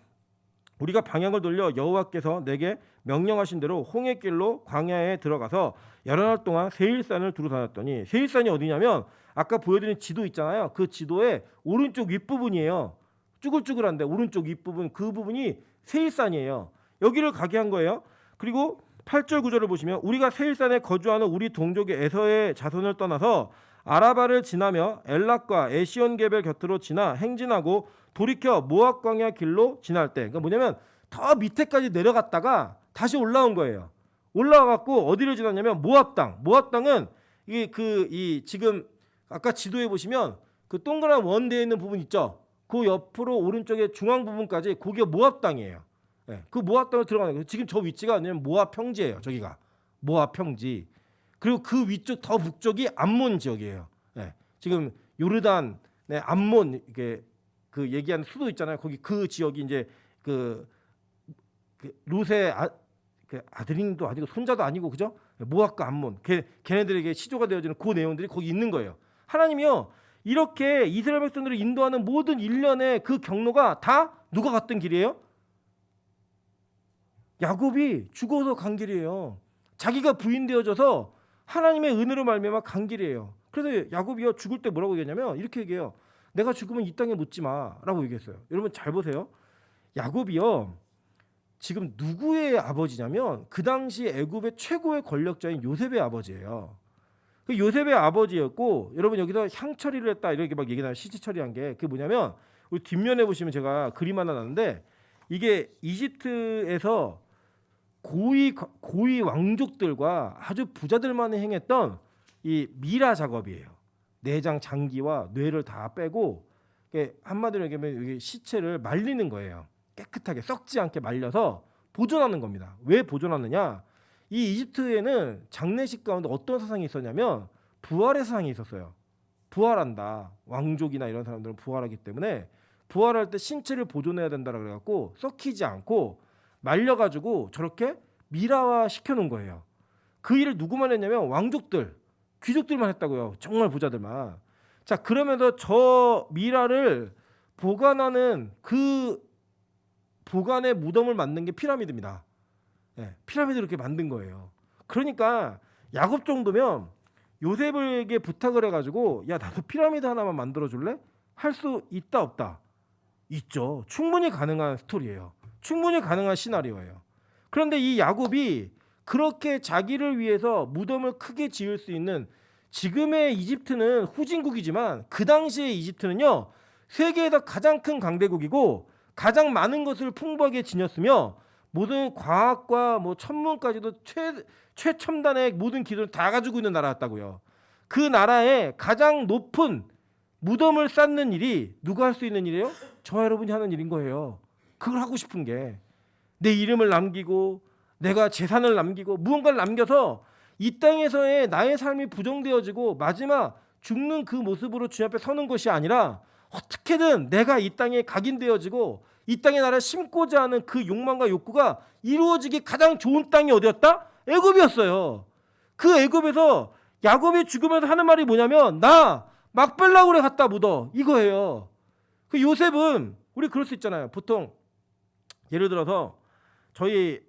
우리가 방향을 돌려 여호와께서 내게 명령하신 대로 홍해길로 광야에 들어가서 여러 날 동안 세일산을 두루 다녔더니 세일산이 어디냐면 아까 보여드린 지도 있잖아요. 그 지도의 오른쪽 윗부분이에요. 쭈글쭈글한데 오른쪽 윗부분 그 부분이 세일산이에요. 여기를 가게 한 거예요. 그리고 8절 9절을 보시면 우리가 세일산에 거주하는 우리 동족의 에서의 자손을 떠나서 아라바를 지나며 엘락과 에시온게벨 곁으로 지나 행진하고 돌이켜 모압 광야 길로 지날 때 그러니까 뭐냐면 더 밑에까지 내려갔다가 다시 올라온 거예요. 올라와갖고 어디를 지났냐면 모압 땅. 모압 땅은 지금 아까 지도에 보시면 그 동그란 원대에 있는 부분 있죠. 그 옆으로 오른쪽에 중앙 부분까지 그게 모압 땅이에요. 네, 그 모압 땅으로 들어가는 거예요. 지금 저 위치가 아니면 모압 평지예요. 저기가 모압 평지. 그리고 그 위쪽 더 북쪽이 암몬 지역이에요. 네, 지금 요르단, 암몬 이게 그 얘기하는 수도 있잖아요. 거기 그 지역이 이제 그 룻의 아들도 아니고 손자도 아니고 그죠? 모압과 암몬 걔네들에게 시조가 되어지는 그 내용들이 거기 있는 거예요. 하나님이요 이렇게 이스라엘 백성들을 인도하는 모든 일련의 그 경로가 다 누가 갔던 길이에요? 야곱이 죽어서 간 길이에요. 자기가 부인되어져서 하나님의 은혜로 말미암아 간 길이에요. 그래서 야곱이요 죽을 때 뭐라고 얘기했냐면 이렇게 얘기해요. 내가 죽으면 이 땅에 묻지 마라고 얘기했어요. 여러분 잘 보세요. 야곱이요 지금 누구의 아버지냐면 그 당시 애굽의 최고의 권력자인 요셉의 아버지예요. 그 요셉의 아버지였고 여러분 여기서 향 처리를 했다 이렇게 막 얘기나요. 시체 처리한 게 그게 뭐냐면 우리 뒷면에 보시면 제가 그림 하나 나는데 이게 이집트에서 고위 왕족들과 아주 부자들만이 행했던 이 미라 작업이에요. 내장 장기와 뇌를 다 빼고 한마디로 얘기하면 여기 시체를 말리는 거예요. 깨끗하게 썩지 않게 말려서 보존하는 겁니다. 왜 보존하느냐? 이 이집트에는 장례식 가운데 어떤 사상이 있었냐면 부활의 사상이 있었어요. 부활한다. 왕족이나 이런 사람들은 부활하기 때문에 부활할 때 신체를 보존해야 된다라 그래갖고 썩히지 않고 말려가지고 저렇게 미라화 시켜놓은 거예요. 그 일을 누구만 했냐면 왕족들, 귀족들만 했다고요. 정말 부자들만. 자 그러면서 저 미라를 보관하는 그 보관의 무덤을 만든 게 피라미드입니다. 네, 피라미드 이렇게 만든 거예요. 그러니까 야곱 정도면 요셉에게 부탁을 해가지고 야 나도 피라미드 하나만 만들어 줄래? 할 수 있다 없다? 있죠. 충분히 가능한 스토리예요. 충분히 가능한 시나리오예요. 그런데 이 야곱이 그렇게 자기를 위해서 무덤을 크게 지을 수 있는 지금의 이집트는 후진국이지만 그 당시의 이집트는요 세계에서 가장 큰 강대국이고 가장 많은 것을 풍부하게 지녔으며 모든 과학과 천문까지도 최첨단의 모든 기술을 다 가지고 있는 나라였다고요. 그 나라에 가장 높은 무덤을 쌓는 일이 누가 할 수 있는 일이에요? 저와 여러분이 하는 일인 거예요. 그걸 하고 싶은 게 내 이름을 남기고 내가 재산을 남기고 무언가를 남겨서 이 땅에서의 나의 삶이 부정되어지고 마지막 죽는 그 모습으로 주님 앞에 서는 것이 아니라 어떻게든 내가 이 땅에 각인되어지고 이 땅에 나를 심고자 하는 그 욕망과 욕구가 이루어지기 가장 좋은 땅이 어디였다? 애굽이었어요. 그 애굽에서 야곱이 죽으면서 하는 말이 뭐냐면 나 막벨라굴에 갖다 묻어 이거예요. 그 요셉은 우리 그럴 수 있잖아요. 보통 예를 들어서 저희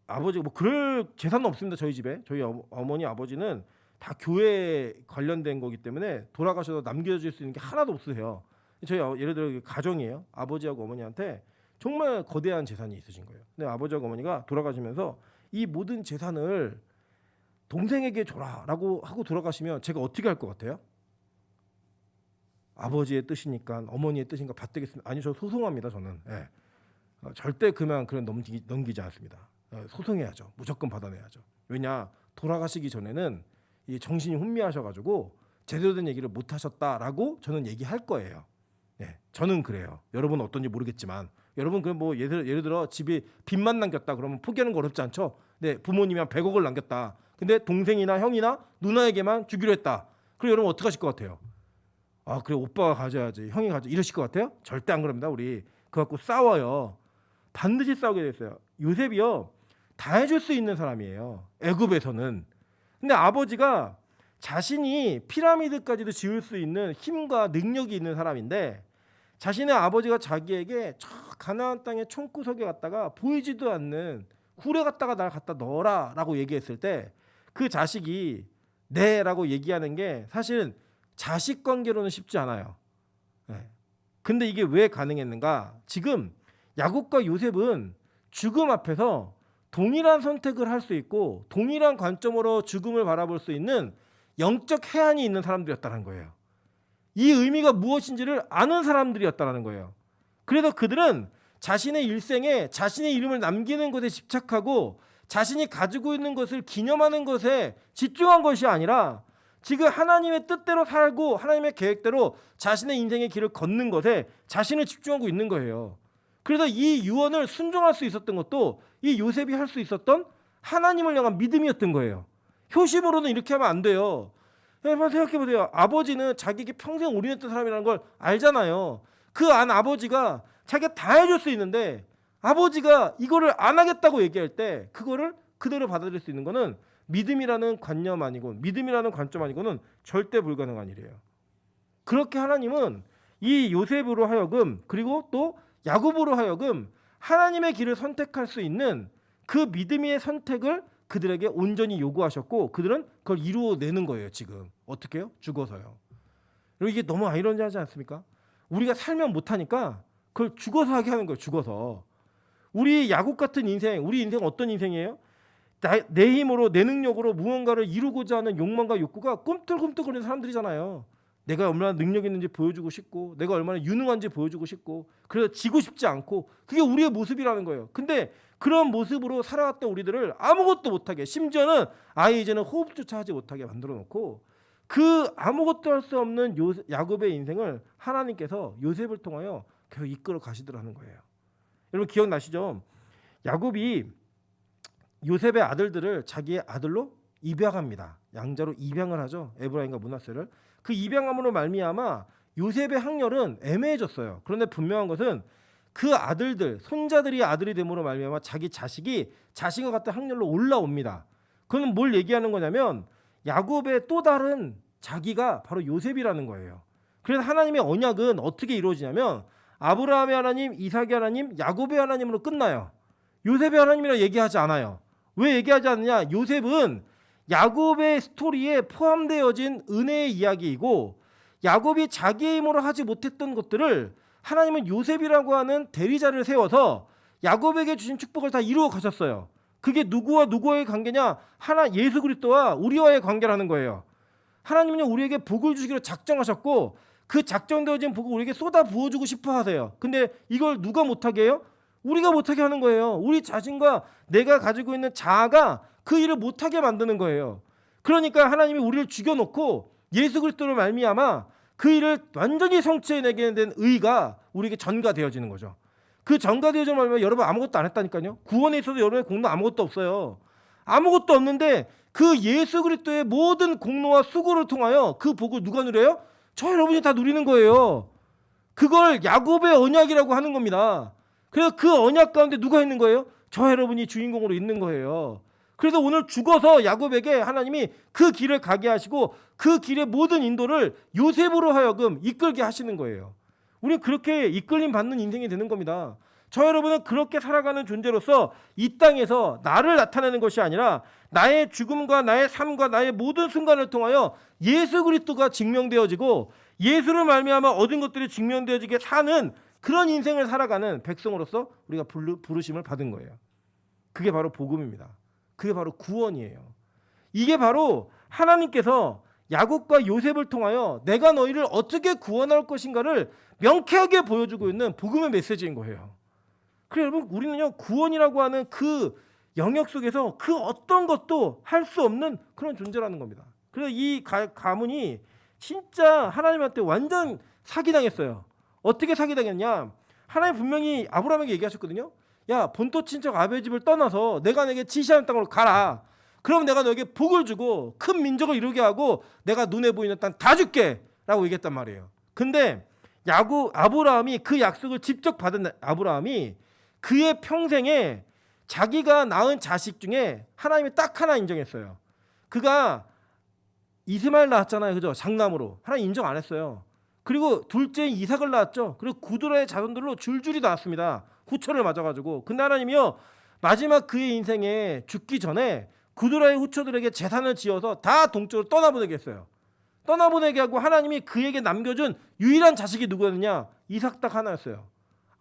아버지 뭐 그럴 재산은 없습니다. 저희 집에 저희 어머니 아버지는 다 교회 관련된 거기 때문에 돌아가셔도 남겨질 수 있는 게 하나도 없으세요. 저희 예를 들어 가정이에요. 아버지하고 어머니한테 정말 거대한 재산이 있으신 거예요. 근데 아버지하고 어머니가 돌아가시면서 이 모든 재산을 동생에게 줘라라고 하고 돌아가시면 제가 어떻게 할 것 같아요? 아버지의 뜻이니까 어머니의 뜻이니까 받들겠습니다. 아니 저 소송합니다. 저는 절대 그냥 넘기지 않습니다. 소송해야죠. 무조건 받아내야죠. 왜냐 돌아가시기 전에는 이 정신이 혼미하셔가지고 제대로 된 얘기를 못 하셨다라고 저는 얘기할 거예요. 저는 그래요. 여러분은 어떤지 모르겠지만 여러분 그럼 뭐 예를 들어 집이 빚만 남겼다 그러면 포기하는 거 어렵지 않죠? 네, 부모님이 한 100억을 남겼다. 근데 동생이나 형이나 누나에게만 주기로 했다. 그럼 여러분 어떻게 하실 것 같아요? 아 그래 오빠가 가져야지 형이 가져 이러실 것 같아요? 절대 안 그럽니다. 우리 그거 갖고 싸워요. 반드시 싸우게 됐어요. 요셉이요 다 해줄 수 있는 사람이에요. 애굽에서는. 근데 아버지가 자신이 피라미드까지도 지을 수 있는 힘과 능력이 있는 사람인데 자신의 아버지가 자기에게 저 가나안 땅의 총구석에 갔다가 보이지도 않는 굴에 갔다가 날 갖다 넣어라라고 얘기했을 때 그 자식이 네라고 얘기하는 게 사실은 자식 관계로는 쉽지 않아요. 근데 이게 왜 가능했는가? 지금 야곱과 요셉은 죽음 앞에서 동일한 선택을 할 수 있고 동일한 관점으로 죽음을 바라볼 수 있는 영적 해안이 있는 사람들이었다는 거예요. 이 의미가 무엇인지를 아는 사람들이었다는 거예요. 그래서 그들은 자신의 일생에 자신의 이름을 남기는 것에 집착하고 자신이 가지고 있는 것을 기념하는 것에 집중한 것이 아니라 지금 하나님의 뜻대로 살고 하나님의 계획대로 자신의 인생의 길을 걷는 것에 자신을 집중하고 있는 거예요. 그래서 이 유언을 순종할 수 있었던 것도 이 요셉이 할 수 있었던 하나님을 향한 믿음이었던 거예요. 효심으로는 이렇게 하면 안 돼요. 한번 생각해보세요. 아버지는 자기에게 평생 올인했던 사람이라는 걸 알잖아요. 그 안 아버지가 자기가 다 해줄 수 있는데 아버지가 이거를 안 하겠다고 얘기할 때 그거를 그대로 받아들일 수 있는 거는 믿음이라는 관념 아니고 믿음이라는 관점 아니고는 절대 불가능한 일이에요. 그렇게 하나님은 이 요셉으로 하여금 그리고 또 야곱으로 하여금 하나님의 길을 선택할 수 있는 그 믿음의 선택을 그들에게 온전히 요구하셨고 그들은 그걸 이루어내는 거예요. 지금 어떻게 해요? 죽어서요. 그리고 이게 너무 아이러니하지 않습니까? 우리가 살면 못하니까 그걸 죽어서 하게 하는 거예요. 죽어서. 우리 야곱 같은 인생, 우리 인생 어떤 인생이에요? 내 힘으로 내 능력으로 무언가를 이루고자 하는 욕망과 욕구가 꿈틀꿈틀거리는 사람들이잖아요. 내가 얼마나 능력 있는지 보여주고 싶고 내가 얼마나 유능한지 보여주고 싶고 그래서 지고 싶지 않고 그게 우리의 모습이라는 거예요. 근데 그런 모습으로 살아왔던 우리들을 아무것도 못하게 심지어는 아예 이제는 호흡조차 하지 못하게 만들어 놓고 그 아무것도 할 수 없는 야곱의 인생을 하나님께서 요셉을 통하여 계속 이끌어 가시더라는 거예요. 여러분 기억나시죠? 야곱이 요셉의 아들들을 자기의 아들로 입양합니다. 양자로 입양을 하죠. 에브라임과 므낫세를. 그 입양함으로 말미암아 요셉의 학렬은 애매해졌어요. 그런데 분명한 것은 그 아들들, 손자들이 아들이 됨으로 말미암아 자기 자식이 자신과 같은 학렬로 올라옵니다. 그건 뭘 얘기하는 거냐면 야곱의 또 다른 자기가 바로 요셉이라는 거예요. 그래서 하나님의 언약은 어떻게 이루어지냐면 아브라함의 하나님, 이삭의 하나님, 야곱의 하나님으로 끝나요. 요셉의 하나님이라고 얘기하지 않아요. 왜 얘기하지 않느냐? 요셉은 야곱의 스토리에 포함되어진 은혜의 이야기이고 야곱이 자기의 힘으로 하지 못했던 것들을 하나님은 요셉이라고 하는 대리자를 세워서 야곱에게 주신 축복을 다 이루어 가셨어요. 그게 누구와 누구와의 관계냐? 예수 그리스도와 우리와의 관계라는 거예요. 하나님은 우리에게 복을 주시기로 작정하셨고 그 작정되어진 복을 우리에게 쏟아 부어주고 싶어 하세요. 근데 이걸 누가 못하게 해요? 우리가 못하게 하는 거예요. 우리 자신과 내가 가지고 있는 자아가 그 일을 못하게 만드는 거예요. 그러니까 하나님이 우리를 죽여놓고 예수 그리스도로 말미암아 그 일을 완전히 성취해내게 된 의가 우리에게 전가되어지는 거죠. 그 전가되어지는 말미암아 여러분 아무것도 안 했다니까요. 구원에 있어서 여러분의 공로 아무것도 없어요. 아무것도 없는데 그 예수 그리스도의 모든 공로와 수고를 통하여 그 복을 누가 누려요? 저 여러분이 다 누리는 거예요. 그걸 야곱의 언약이라고 하는 겁니다. 그래서 그 언약 가운데 누가 있는 거예요? 저 여러분이 주인공으로 있는 거예요. 그래서 오늘 죽어서 야곱에게 하나님이 그 길을 가게 하시고 그 길의 모든 인도를 요셉으로 하여금 이끌게 하시는 거예요. 우리는 그렇게 이끌림 받는 인생이 되는 겁니다. 저 여러분은 그렇게 살아가는 존재로서 이 땅에서 나를 나타내는 것이 아니라 나의 죽음과 나의 삶과 나의 모든 순간을 통하여 예수 그리스도가 증명되어지고 예수를 말미암아 얻은 것들이 증명되어지게 사는 그런 인생을 살아가는 백성으로서 우리가 부르심을 받은 거예요. 그게 바로 복음입니다. 그게 바로 구원이에요. 이게 바로 하나님께서 야곱과 요셉을 통하여 내가 너희를 어떻게 구원할 것인가를 명쾌하게 보여주고 있는 복음의 메시지인 거예요. 그래서 여러분 우리는요 구원이라고 하는 그 영역 속에서 그 어떤 것도 할 수 없는 그런 존재라는 겁니다. 그래서 이 가문이 진짜 하나님한테 완전 사기당했어요. 어떻게 사기당했냐? 하나님 분명히 아브라함에게 얘기하셨거든요. 야 본토 친척 아베 집을 떠나서 내가 내게 지시하는 땅으로 가라. 그럼 내가 너에게 복을 주고 큰 민족을 이루게 하고 내가 눈에 보이는 땅 다 줄게 라고 얘기했단 말이에요. 근데 아브라함이 그 약속을 직접 받은 아브라함이 그의 평생에 자기가 낳은 자식 중에 하나님이 딱 하나 인정했어요. 그가 이스마엘 낳았잖아요. 그죠? 장남으로. 하나님 인정 안 했어요. 그리고 둘째인 이삭을 낳았죠. 그리고 구두라의 자손들로 줄줄이 낳았습니다. 후처를 맞아가지고. 근데 하나님이요 마지막 그의 인생에 죽기 전에 구두라의 후처들에게 재산을 지어서 다 동쪽으로 떠나보내게 했어요. 떠나보내게 하고 하나님이 그에게 남겨준 유일한 자식이 누구였느냐? 이삭 딱 하나였어요.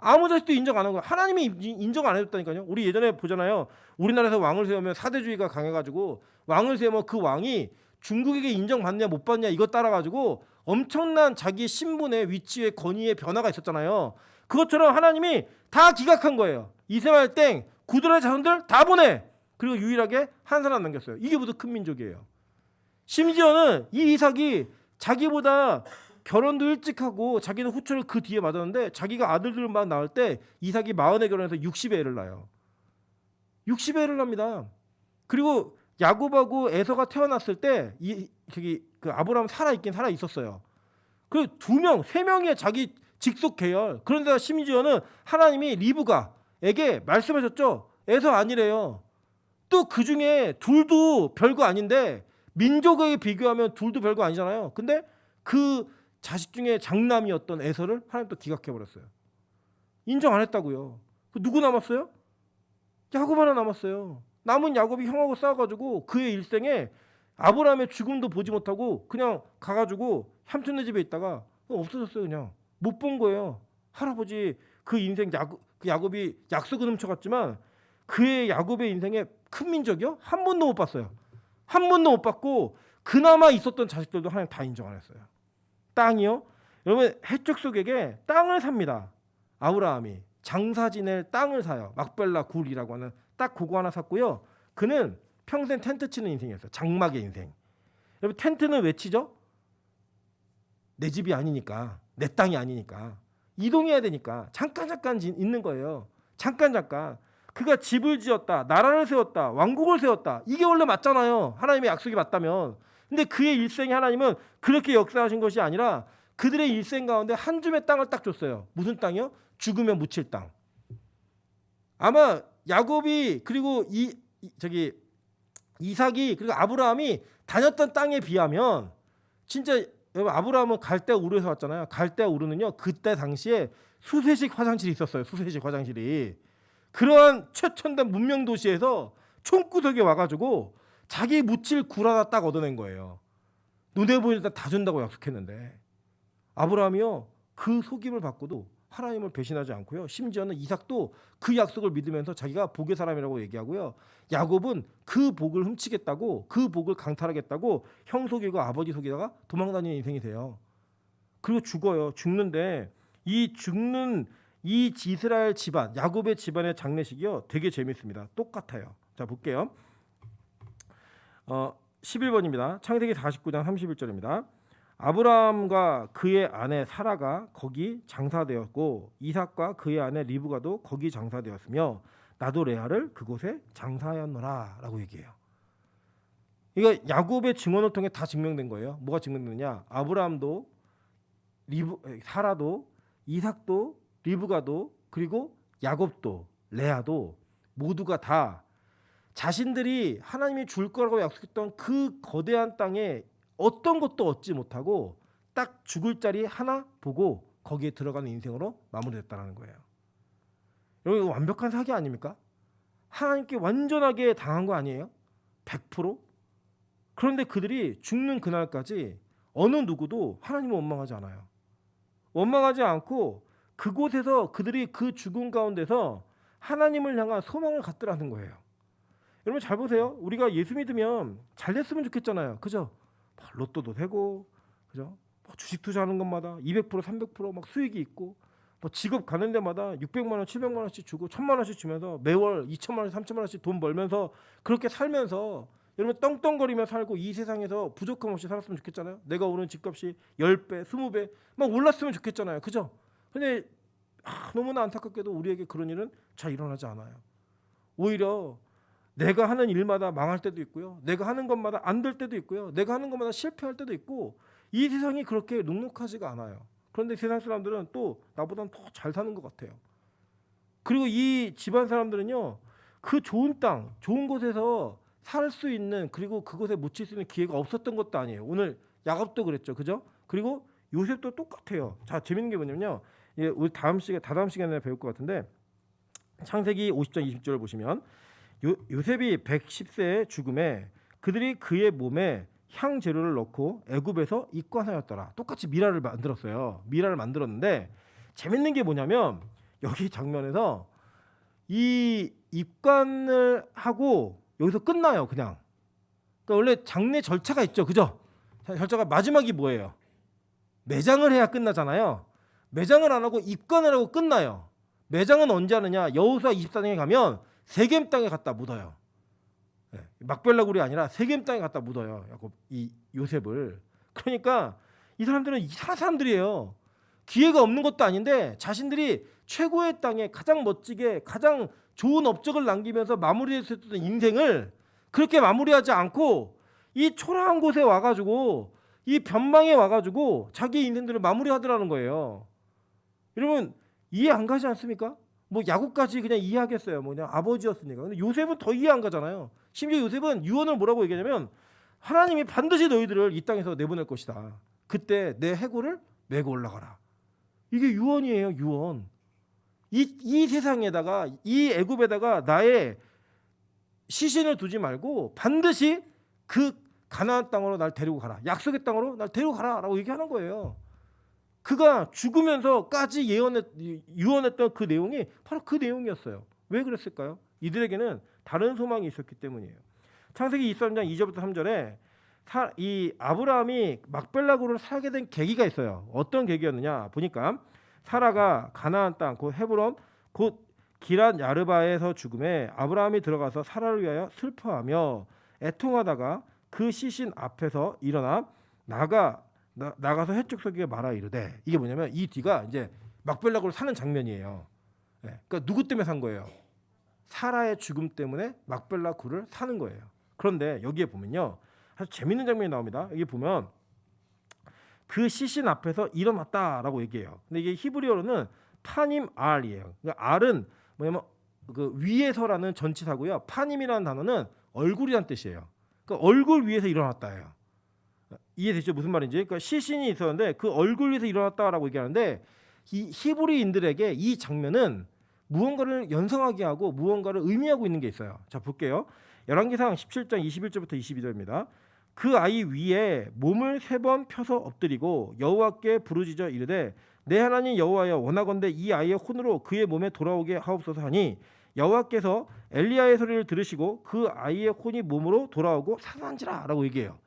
아무 자식도 인정 안 한 거예요. 하나님이 인정 안 해줬다니까요. 우리 예전에 보잖아요. 우리나라에서 왕을 세우면 사대주의가 강해가지고 왕을 세우면 그 왕이 중국에게 인정받냐 못 받냐 이거 따라가지고 엄청난 자기의 신분의 위치의 권위의 변화가 있었잖아요. 그것처럼 하나님이 다 기각한 거예요. 이스마엘 땡 구두라의 자손들 다 보내. 그리고 유일하게 한 사람 남겼어요. 이게 무슨 큰 민족이에요. 심지어는 이 이삭이 자기보다 결혼도 일찍 하고 자기는 후처를 그 뒤에 맞았는데 자기가 아들들만 낳을 때 이삭이 40에 결혼해서 60에 애를 낳아요. 60에 애를 납니다. 그리고 야곱하고 에서가 태어났을 때 그 아브라함 살아 있었어요. 그 2명, 3명의 자기 직속 계열. 그런데 심지어는 하나님이 리브가에게 말씀하셨죠. 에서 아니래요. 또 그 중에 둘도 별거 아닌데 민족에 비교하면 둘도 별거 아니잖아요. 근데 그 자식 중에 장남이었던 에서를 하나님 또 기각해버렸어요. 인정 안 했다고요. 누구 남았어요? 야곱 하나 남았어요. 남은 야곱이 형하고 싸워가지고 그의 일생에 아브라함의 죽음도 보지 못하고 그냥 가가지고 삼촌네 집에 있다가 없어졌어요. 그냥 못 본 거예요. 할아버지 그 인생 야곱이 약속은 훔쳐갔지만 그의 야곱의 인생에 큰 민족이요? 한 번도 못 봤어요. 한 번도 못 봤고 그나마 있었던 자식들도 하나님 다 인정 안 했어요. 땅이요? 여러분 해족속에게 땅을 삽니다. 아브라함이 장사 지낼 땅을 사요. 막벨라 굴이라고 하는 딱 그거 하나 샀고요. 그는 평생 텐트 치는 인생이었어요. 장막의 인생. 여러분 텐트는 왜 치죠? 내 집이 아니니까, 내 땅이 아니니까 이동해야 되니까 잠깐 있는 거예요. 잠깐. 그가 집을 지었다, 나라를 세웠다, 왕국을 세웠다. 이게 원래 맞잖아요. 하나님의 약속이 맞다면. 근데 그의 일생에 하나님은 그렇게 역사하신 것이 아니라 그들의 일생 가운데 한 줌의 땅을 딱 줬어요. 무슨 땅이요? 죽으면 묻힐 땅. 아마 야곱이 그리고 이삭이 그리고 아브라함이 다녔던 땅에 비하면 진짜 여러분 아브라함은 갈대아 우르에서 왔잖아요. 갈대아 우르는요 그때 당시에 수세식 화장실이 있었어요. 수세식 화장실이. 그러한 최첨단 문명 도시에서 총구석에 와가지고 자기 묻힐 굴 하나 딱 얻어낸 거예요. 눈에 보이는 다 준다고 약속했는데 아브라함이요 그 속임을 받고도 하나님을 배신하지 않고요. 심지어는 이삭도 그 약속을 믿으면서 자기가 복의 사람이라고 얘기하고요. 야곱은 그 복을 훔치겠다고 그 복을 강탈하겠다고 형 속이고 아버지 속이다가 도망다니는 인생이 돼요. 그리고 죽어요. 죽는데 이 죽는 이 이스라엘 집안 야곱의 집안의 장례식이요 되게 재밌습니다. 똑같아요. 자 볼게요. 11번입니다. 창세기 49장 31절입니다. 아브라함과 그의 아내 사라가 거기 장사되었고 이삭과 그의 아내 리브가도 거기 장사되었으며 나도 레아를 그곳에 장사하였노라 라고 얘기해요. 이거 야곱의 증언을 통해 다 증명된 거예요. 뭐가 증명되느냐? 아브라함도 사라도 이삭도 리브가도 그리고 야곱도 레아도 모두가 다 자신들이 하나님이 줄 거라고 약속했던 그 거대한 땅에 어떤 것도 얻지 못하고 딱 죽을 자리 하나 보고 거기에 들어가는 인생으로 마무리됐다는 거예요. 여러분 이거 완벽한 사기 아닙니까? 하나님께 완전하게 당한 거 아니에요? 100%? 그런데 그들이 죽는 그날까지 어느 누구도 하나님을 원망하지 않아요. 원망하지 않고 그곳에서 그들이 그 죽음 가운데서 하나님을 향한 소망을 갖더라는 거예요. 여러분 잘 보세요. 우리가 예수 믿으면 잘 됐으면 좋겠잖아요. 그죠? 로또도 되고, 그죠? 주식 투자하는 것마다 200%, 300%막 수익이 있고, 직업 가는 데마다 600만 원, 700만 원씩 주고 1000만 원씩 주면서 매월 2천만 원, 3천만 원씩 돈 벌면서 그렇게 살면서 여러분 떵떵거리며 살고 이 세상에서 부족함 없이 살았으면 좋겠잖아요. 내가 오는 집값이 10배, 20배 막 올랐으면 좋겠잖아요. 그죠? 근데 너무나 안타깝게도 우리에게 그런 일은 잘 일어나지 않아요. 오히려 내가 하는 일마다 망할 때도 있고요. 내가 하는 것마다 안 될 때도 있고요. 내가 하는 것마다 실패할 때도 있고 이 세상이 그렇게 눅눅하지가 않아요. 그런데 세상 사람들은 또 나보다는 더 잘 사는 것 같아요. 그리고 이 집안 사람들은요. 그 좋은 땅, 좋은 곳에서 살 수 있는 그리고 그곳에 묻힐 수 있는 기회가 없었던 것도 아니에요. 오늘 야곱도 그랬죠. 그죠? 그리고 요셉도 똑같아요. 자, 재밌는 게 뭐냐면요. 우리 다다음 시간에 배울 것 같은데 창세기 50장 20절을 보시면 요셉이 110세의 죽음에 그들이 그의 몸에 향 재료를 넣고 애굽에서 입관하였더라. 똑같이 미라를 만들었어요. 미라를 만들었는데 재밌는 게 뭐냐면 여기 장면에서 이 입관을 하고 여기서 끝나요. 그냥. 그러니까 원래 장례 절차가 있죠. 그죠? 절차가 마지막이 뭐예요? 매장을 해야 끝나잖아요. 매장을 안 하고 입관을 하고 끝나요. 매장은 언제 하느냐? 여호수아 24장에 가면 세겜 땅에 갖다 묻어요. 막벨라굴이 아니라 세겜 땅에 갖다 묻어요. 이 요셉을. 그러니까 이 사람들은 이상한 사람들이에요. 기회가 없는 것도 아닌데 자신들이 최고의 땅에 가장 멋지게 가장 좋은 업적을 남기면서 마무리했었던 인생을 그렇게 마무리하지 않고 이 초라한 곳에 와가지고 이 변방에 와가지고 자기 인생들을 마무리하더라는 거예요. 여러분 이해 안 가지 않습니까? 뭐 야곱까지 그냥 이해하겠어요. 그냥 아버지였으니까. 근데 요셉은 더 이해 안 가잖아요. 심지어 요셉은 유언을 뭐라고 얘기하냐면 하나님이 반드시 너희들을 이 땅에서 내보낼 것이다. 그때 내 해골을 메고 올라가라. 이게 유언이에요. 유언. 이 세상에다가 이 애굽에다가 나의 시신을 두지 말고 반드시 그 가나안 땅으로 날 데리고 가라. 약속의 땅으로 날 데리고 가라라고 얘기하는 거예요. 그가 죽으면서까지 유언했던 그 내용이 바로 그 내용이었어요. 왜 그랬을까요? 이들에게는 다른 소망이 있었기 때문이에요. 창세기 23장 2절부터 3절에 이 아브라함이 막벨라굴을 사게 된 계기가 있어요. 어떤 계기였느냐 보니까 사라가 가나안 땅 곧 헤브론 곧 기란 야르바에서 죽음에 아브라함이 들어가서 사라를 위하여 슬퍼하며 애통하다가 그 시신 앞에서 일어나 나가서 해쪽 서기에 말하 이르되 이게 뭐냐면 이 뒤가 이제 막벨라굴을 사는 장면이에요. 그러니까 누구 때문에 산 거예요? 사라의 죽음 때문에 막벨라굴을 사는 거예요. 그런데 여기에 보면요, 아주 재밌는 장면이 나옵니다. 여기 보면 그 시신 앞에서 일어났다라고 얘기해요. 근데 이게 히브리어로는 파님 알이에요. 그러니까 알은 뭐냐면 그 위에서라는 전치사고요. 파님이라는 단어는 얼굴이란 뜻이에요. 그러니까 얼굴 위에서 일어났다예요. 이해되죠? 무슨 말인지? 그러니까 시신이 있었는데 그 얼굴 위에서 일어났다라고 얘기하는데 이 히브리인들에게 이 장면은 무언가를 연상하게 하고 무언가를 의미하고 있는 게 있어요. 자, 볼게요. 열왕기상 17장 21절부터 22절입니다. 그 아이 위에 몸을 3번 펴서 엎드리고 여호와께 부르짖어 이르되 내 하나님 여호와여 원하건대 이 아이의 혼으로 그의 몸에 돌아오게 하옵소서 하니 여호와께서 엘리야의 소리를 들으시고 그 아이의 혼이 몸으로 돌아오고 살아난지라라고 얘기해요.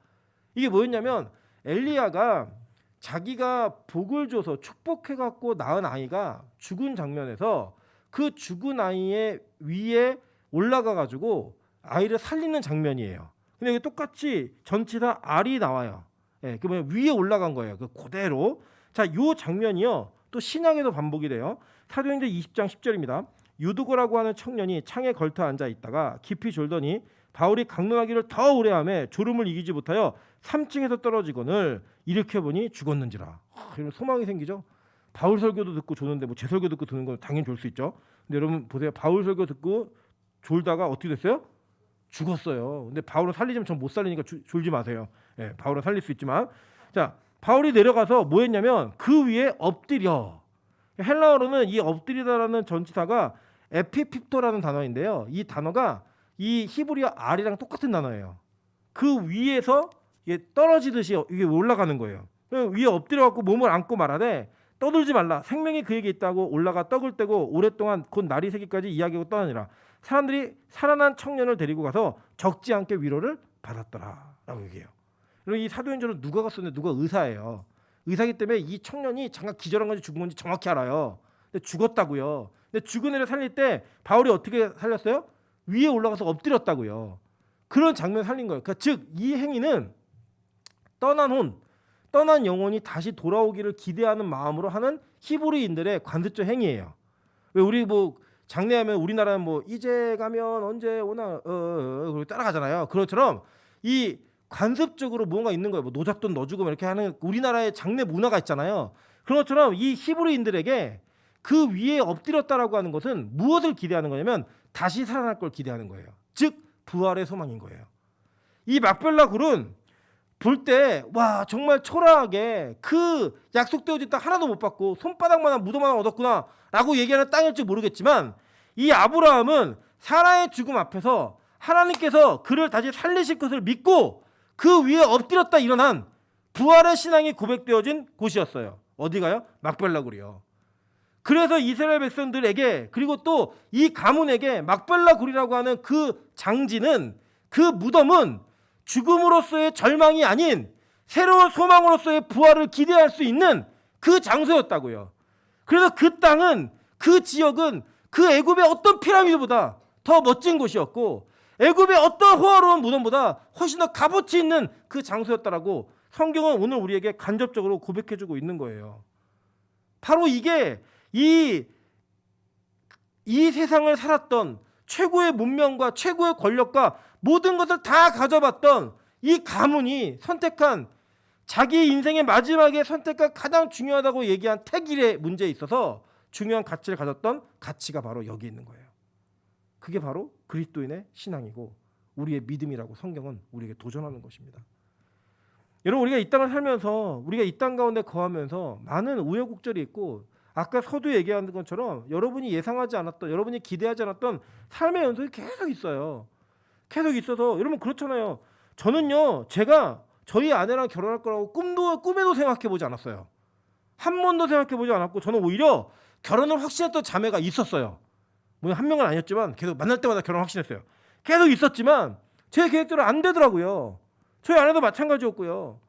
이게 뭐였냐면 엘리야가 자기가 복을 줘서 축복해갖고 낳은 아이가 죽은 장면에서 그 죽은 아이의 위에 올라가가지고 아이를 살리는 장면이에요. 근데 똑같이 전치사 알이 나와요. 그러면 위에 올라간 거예요. 그대로. 자, 요 장면이요. 또 신약에도 반복이 돼요. 사도행전 20장 10절입니다. 유두고라고 하는 청년이 창에 걸터 앉아 있다가 깊이 졸더니 바울이 강론하기를 더 오래 하매 졸음을 이기지 못하여 3층에서 떨어지거늘 일으켜보니 죽었는지라. 이런 소망이 생기죠. 바울 설교도 듣고 조는데 뭐 제 설교 듣고 드는 건 당연히 졸 수 있죠. 근데 여러분 보세요. 바울 설교 듣고 졸다가 어떻게 됐어요? 죽었어요. 근데 바울은 살리지만 전 못 살리니까 졸지 마세요. 예, 바울은 살릴 수 있지만 자 바울이 내려가서 뭐 했냐면 그 위에 엎드려. 헬라어로는 이 엎드리다라는 전치사가 에피핍토라는 단어인데요. 이 단어가 이 히브리어 R이랑 똑같은 단어예요. 그 위에서 이게 떨어지듯이 이게 올라가는 거예요. 위에 엎드려 갖고 몸을 안고 말하되 떠들지 말라. 생명이 그에게 있다고 올라가 떡을 떼고 오랫동안 곧 날이 새기까지 이야기하고 떠나니라. 사람들이 살아난 청년을 데리고 가서 적지 않게 위로를 받았더라라고 얘기해요. 그리고 이 사도행전은 누가가 썼는데 누가 의사예요. 의사기 때문에 이 청년이 잠깐 기절한 건지 죽은 건지 정확히 알아요. 근데 죽었다고요. 근데 죽은 애를 살릴 때 바울이 어떻게 살렸어요? 위에 올라가서 엎드렸다고요. 그런 장면을 살린 거예요. 그러니까 즉 이 행위는 떠난 영혼이 다시 돌아오기를 기대하는 마음으로 하는 히브리인들의 관습적 행위예요. 왜 우리 뭐 장례하면 우리나라는 뭐 이제 가면 언제 오나 그리고 따라가잖아요. 그것처럼 이 관습적으로 뭔가 있는 거예요. 뭐 노잣돈 넣어주고 이렇게 하는 우리나라의 장례 문화가 있잖아요. 그런 것처럼 이 히브리인들에게 그 위에 엎드렸다라고 하는 것은 무엇을 기대하는 거냐면 다시 살아날 걸 기대하는 거예요. 즉 부활의 소망인 거예요. 이 막벨라 굴은 볼 때 와 정말 초라하게 그 약속되어진 땅 하나도 못 받고 손바닥만한 무덤 하나 얻었구나 라고 얘기하는 땅일지 모르겠지만 이 아브라함은 사라의 죽음 앞에서 하나님께서 그를 다시 살리실 것을 믿고 그 위에 엎드렸다 일어난 부활의 신앙이 고백되어진 곳이었어요. 어디가요? 막벨라굴이요. 그래서 이스라엘 백성들에게 그리고 또 이 가문에게 막벨라굴이라고 하는 그 장지는 그 무덤은 죽음으로서의 절망이 아닌 새로운 소망으로서의 부활을 기대할 수 있는 그 장소였다고요. 그래서 그 땅은 그 지역은 그 애굽의 어떤 피라미드보다 더 멋진 곳이었고 애굽의 어떤 호화로운 무덤보다 훨씬 더 값어치 있는 그 장소였다라고 성경은 오늘 우리에게 간접적으로 고백해주고 있는 거예요. 바로 이게 이 세상을 살았던 최고의 문명과 최고의 권력과 모든 것을 다 가져봤던 이 가문이 선택한 자기 인생의 마지막에 선택한 가장 중요하다고 얘기한 택일의 문제에 있어서 중요한 가치를 가졌던 가치가 바로 여기 있는 거예요. 그게 바로 그리스도인의 신앙이고 우리의 믿음이라고 성경은 우리에게 도전하는 것입니다. 여러분 우리가 이 땅을 살면서 우리가 이 땅 가운데 거하면서 많은 우여곡절이 있고 아까 서두 얘기한 것처럼 여러분이 예상하지 않았던 여러분이 기대하지 않았던 삶의 연속이 계속 있어요. 계속 있어서 여러분 그렇잖아요. 저는요 제가 저희 아내랑 결혼할 거라고 꿈에도 생각해 보지 않았어요. 한 번도 생각해 보지 않았고 저는 오히려 결혼을 확신했던 자매가 있었어요. 뭐 한 명은 아니었지만 계속 만날 때마다 결혼 확신했어요. 계속 있었지만 제 계획대로 안 되더라고요. 저희 아내도 마찬가지였고요.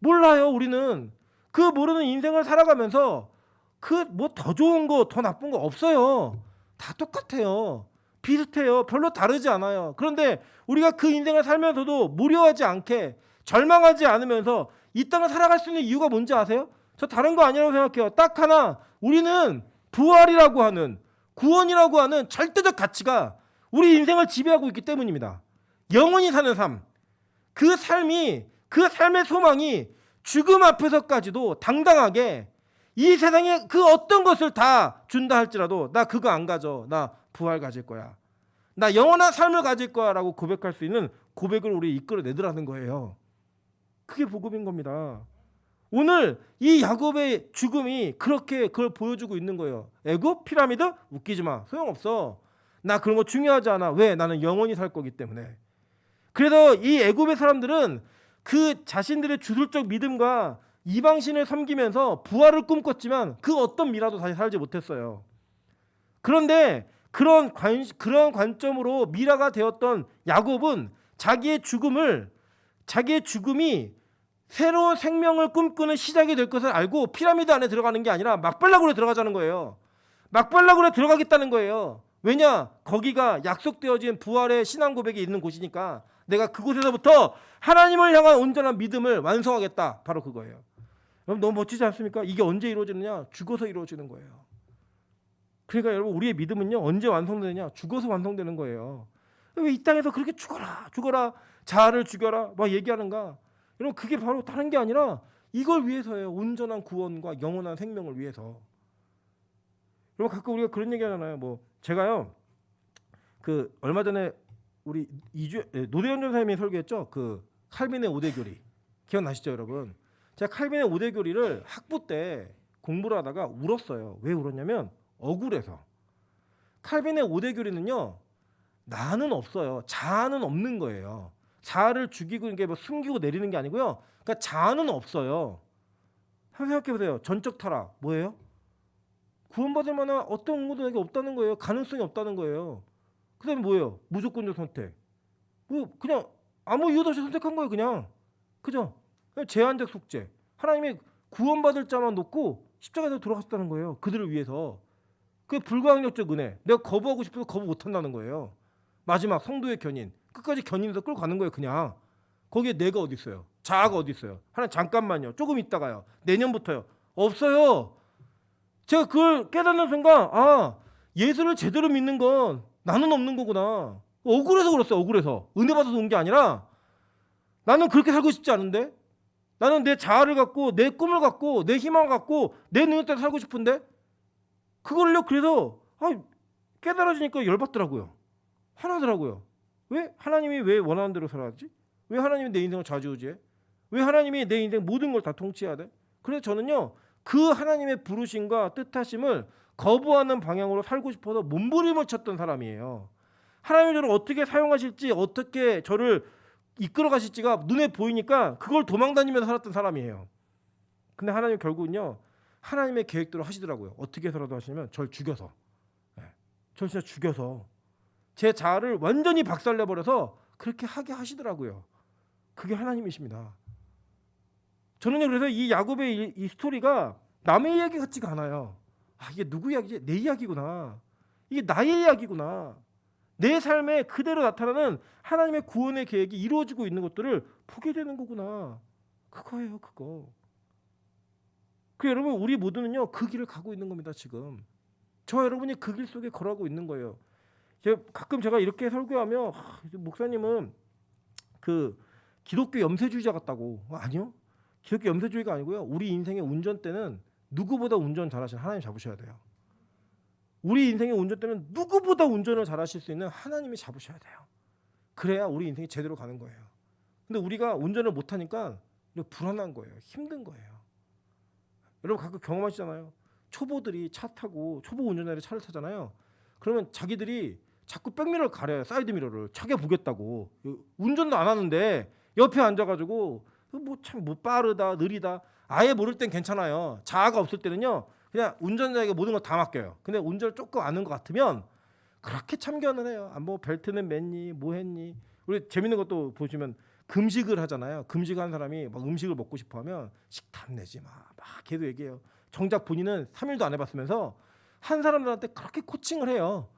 몰라요. 우리는 그 모르는 인생을 살아가면서 그 뭐 더 좋은 거 더 나쁜 거 없어요. 다 똑같아요. 비슷해요. 별로 다르지 않아요. 그런데 우리가 그 인생을 살면서도 무료하지 않게 절망하지 않으면서 이 땅을 살아갈 수 있는 이유가 뭔지 아세요? 저 다른 거 아니라고 생각해요. 딱 하나. 우리는 부활이라고 하는 구원이라고 하는 절대적 가치가 우리 인생을 지배하고 있기 때문입니다. 영원히 사는 삶. 그 삶의 소망이 죽음 앞에서까지도 당당하게 이 세상에 그 어떤 것을 다 준다 할지라도 나 그거 안 가져. 나 부활 가질 거야. 나 영원한 삶을 가질 거야 라고 고백할 수 있는 고백을 우리 이끌어내더라는 거예요. 그게 복음인 겁니다. 오늘 이 야곱의 죽음이 그렇게 그걸 보여주고 있는 거예요. 애굽 피라미드? 웃기지 마. 소용없어. 나 그런 거 중요하지 않아. 왜? 나는 영원히 살 거기 때문에. 그래서 이 애굽의 사람들은 그 자신들의 주술적 믿음과 이방신을 섬기면서 부활을 꿈꿨지만 그 어떤 미라도 다시 살지 못했어요. 그런데 그런 관점으로 미라가 되었던 야곱은 자기의 죽음이 새로운 생명을 꿈꾸는 시작이 될 것을 알고 피라미드 안에 들어가는 게 아니라 막벨라굴에 들어가자는 거예요. 막벨라굴에 들어가겠다는 거예요. 왜냐? 거기가 약속되어진 부활의 신앙 고백이 있는 곳이니까 내가 그곳에서부터 하나님을 향한 온전한 믿음을 완성하겠다. 바로 그거예요. 여러분 너무 멋지지 않습니까? 이게 언제 이루어지느냐? 죽어서 이루어지는 거예요. 그러니까 여러분 우리의 믿음은요 언제 완성되느냐? 죽어서 완성되는 거예요. 왜 이 땅에서 그렇게 죽어라 죽어라 자아를 죽여라 막 얘기하는가? 여러분 그게 바로 다른 게 아니라 이걸 위해서예요. 온전한 구원과 영원한 생명을 위해서. 여러분 가끔 우리가 그런 얘기 하잖아요. 뭐 제가요 그 얼마 전에 우리 노대현 전사님이 설교했죠. 그 칼빈의 5대 교리 기억나시죠, 여러분? 제가 칼빈의 5대 교리를 학부 때 공부를 하다가 울었어요. 왜 울었냐면 억울해서. 칼빈의 5대 교리는요. 나는 없어요. 자아는 없는 거예요. 자아를 죽이고 이게 뭐 숨기고 내리는 게 아니고요. 그러니까 자아는 없어요. 한번 생각해 보세요. 전적 타락 뭐예요? 구원받을 만한 어떤 응모도 없다는 거예요. 가능성이 없다는 거예요. 그다음에 뭐예요? 무조건적 선택. 뭐 그냥 아무 이유도 없이 선택한 거예요. 그냥 그죠? 그냥 제한적 속죄. 하나님이 구원받을 자만 놓고 십자가에서 돌아갔다는 거예요. 그들을 위해서. 그게 불가항력적 은혜. 내가 거부하고 싶어서 거부 못한다는 거예요. 마지막 성도의 견인. 끝까지 견인해서 끌고 가는 거예요. 그냥. 거기에 내가 어디 있어요? 자아가 어디 있어요? 하나님 잠깐만요. 조금 있다가요. 내년부터요. 없어요. 제가 그걸 깨닫는 순간 아 예수를 제대로 믿는 건 나는 없는 거구나. 억울해서 그랬어요. 억울해서. 은혜 받아서 온 게 아니라 나는 그렇게 살고 싶지 않은데 나는 내 자아를 갖고 내 꿈을 갖고 내 희망을 갖고 내 능력 따라 살고 싶은데 그걸요. 그래서 깨달아지니까 열받더라고요. 화나더라고요. 왜? 하나님이 왜 원하는 대로 살아야지? 왜 하나님이 내 인생을 좌지우지해? 왜 하나님이 내 인생 모든 걸 다 통치해야 돼? 그래서 저는요. 그 하나님의 부르심과 뜻하심을 거부하는 방향으로 살고 싶어서 몸부림을 쳤던 사람이에요. 하나님이 저를 어떻게 사용하실지 어떻게 저를 이끌어 가실지가 눈에 보이니까 그걸 도망다니면서 살았던 사람이에요. 근데 하나님 결국은요. 하나님의 계획대로 하시더라고요. 어떻게 해서라도 하시냐면 절 죽여서. 절 진짜 죽여서 제 자아를 완전히 박살내버려서 그렇게 하게 하시더라고요. 그게 하나님이십니다. 저는요 그래서 이 야곱의 이 스토리가 남의 이야기 같지가 않아요. 이게 누구 이야기지? 내 이야기구나. 이게 나의 이야기구나. 내 삶에 그대로 나타나는 하나님의 구원의 계획이 이루어지고 있는 것들을 보게 되는 거구나. 그거예요, 그거. 그 여러분 우리 모두는요 그 길을 가고 있는 겁니다 지금. 저 여러분이 그 길 속에 걸어가고 있는 거예요. 가끔 제가 이렇게 설교하면 목사님은 그 기독교 염세주의자 같다고. 아니요. 기독교 염세주의가 아니고요. 우리 인생의 운전대는 누구보다 운전 잘하시는 하나님 잡으셔야 돼요. 우리 인생의 운전대는 누구보다 운전을 잘하실 수 있는 하나님이 잡으셔야 돼요. 그래야 우리 인생이 제대로 가는 거예요. 근데 우리가 운전을 못하니까 불안한 거예요. 힘든 거예요. 여러분 가끔 경험하시잖아요. 초보들이 차 타고 초보 운전자들이 차를 타잖아요. 그러면 자기들이 자꾸 백미러를 가려요. 사이드미러를 차게 보겠다고. 운전도 안 하는데 옆에 앉아가지고 뭐 참 뭐 빠르다 느리다 아예 모를 땐 괜찮아요. 자아가 없을 때는요 그냥 운전자에게 모든 걸 다 맡겨요. 근데 운전을 조금 아는 것 같으면 그렇게 참견을 해요. 뭐 벨트는 맸니 뭐 했니. 우리 재밌는 것도 보시면 금식을 하잖아요. 금식하는 사람이 막 음식을 먹고 싶어하면 식탐 내지 막 계속 얘기해요. 정작 본인은 3일도 안 해봤으면서 한 사람들한테 그렇게 코칭을 해요.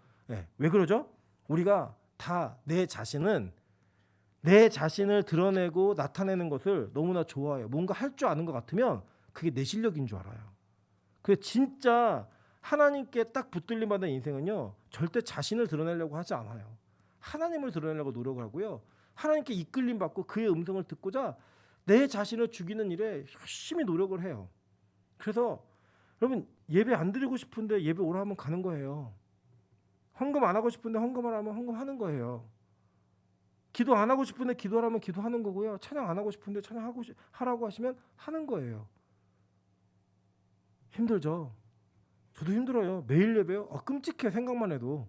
왜 그러죠? 우리가 다 내 자신을 드러내고 나타내는 것을 너무나 좋아해요. 뭔가 할 줄 아는 것 같으면 그게 내 실력인 줄 알아요. 그래서 진짜 하나님께 딱 붙들림 받는 인생은요 절대 자신을 드러내려고 하지 않아요. 하나님을 드러내려고 노력을 하고요. 하나님께 이끌림 받고 그의 음성을 듣고자 내 자신을 죽이는 일에 열심히 노력을 해요. 그래서 여러분 예배 안 드리고 싶은데 예배 오라 하면 가는 거예요. 헌금 안 하고 싶은데 헌금 하라면 헌금하는 거예요. 기도 안 하고 싶은데 기도하라면 기도하는 거고요. 찬양 안 하고 싶은데 하라고 하시면 하는 거예요. 힘들죠? 저도 힘들어요. 매일 예배요? 끔찍해 생각만 해도.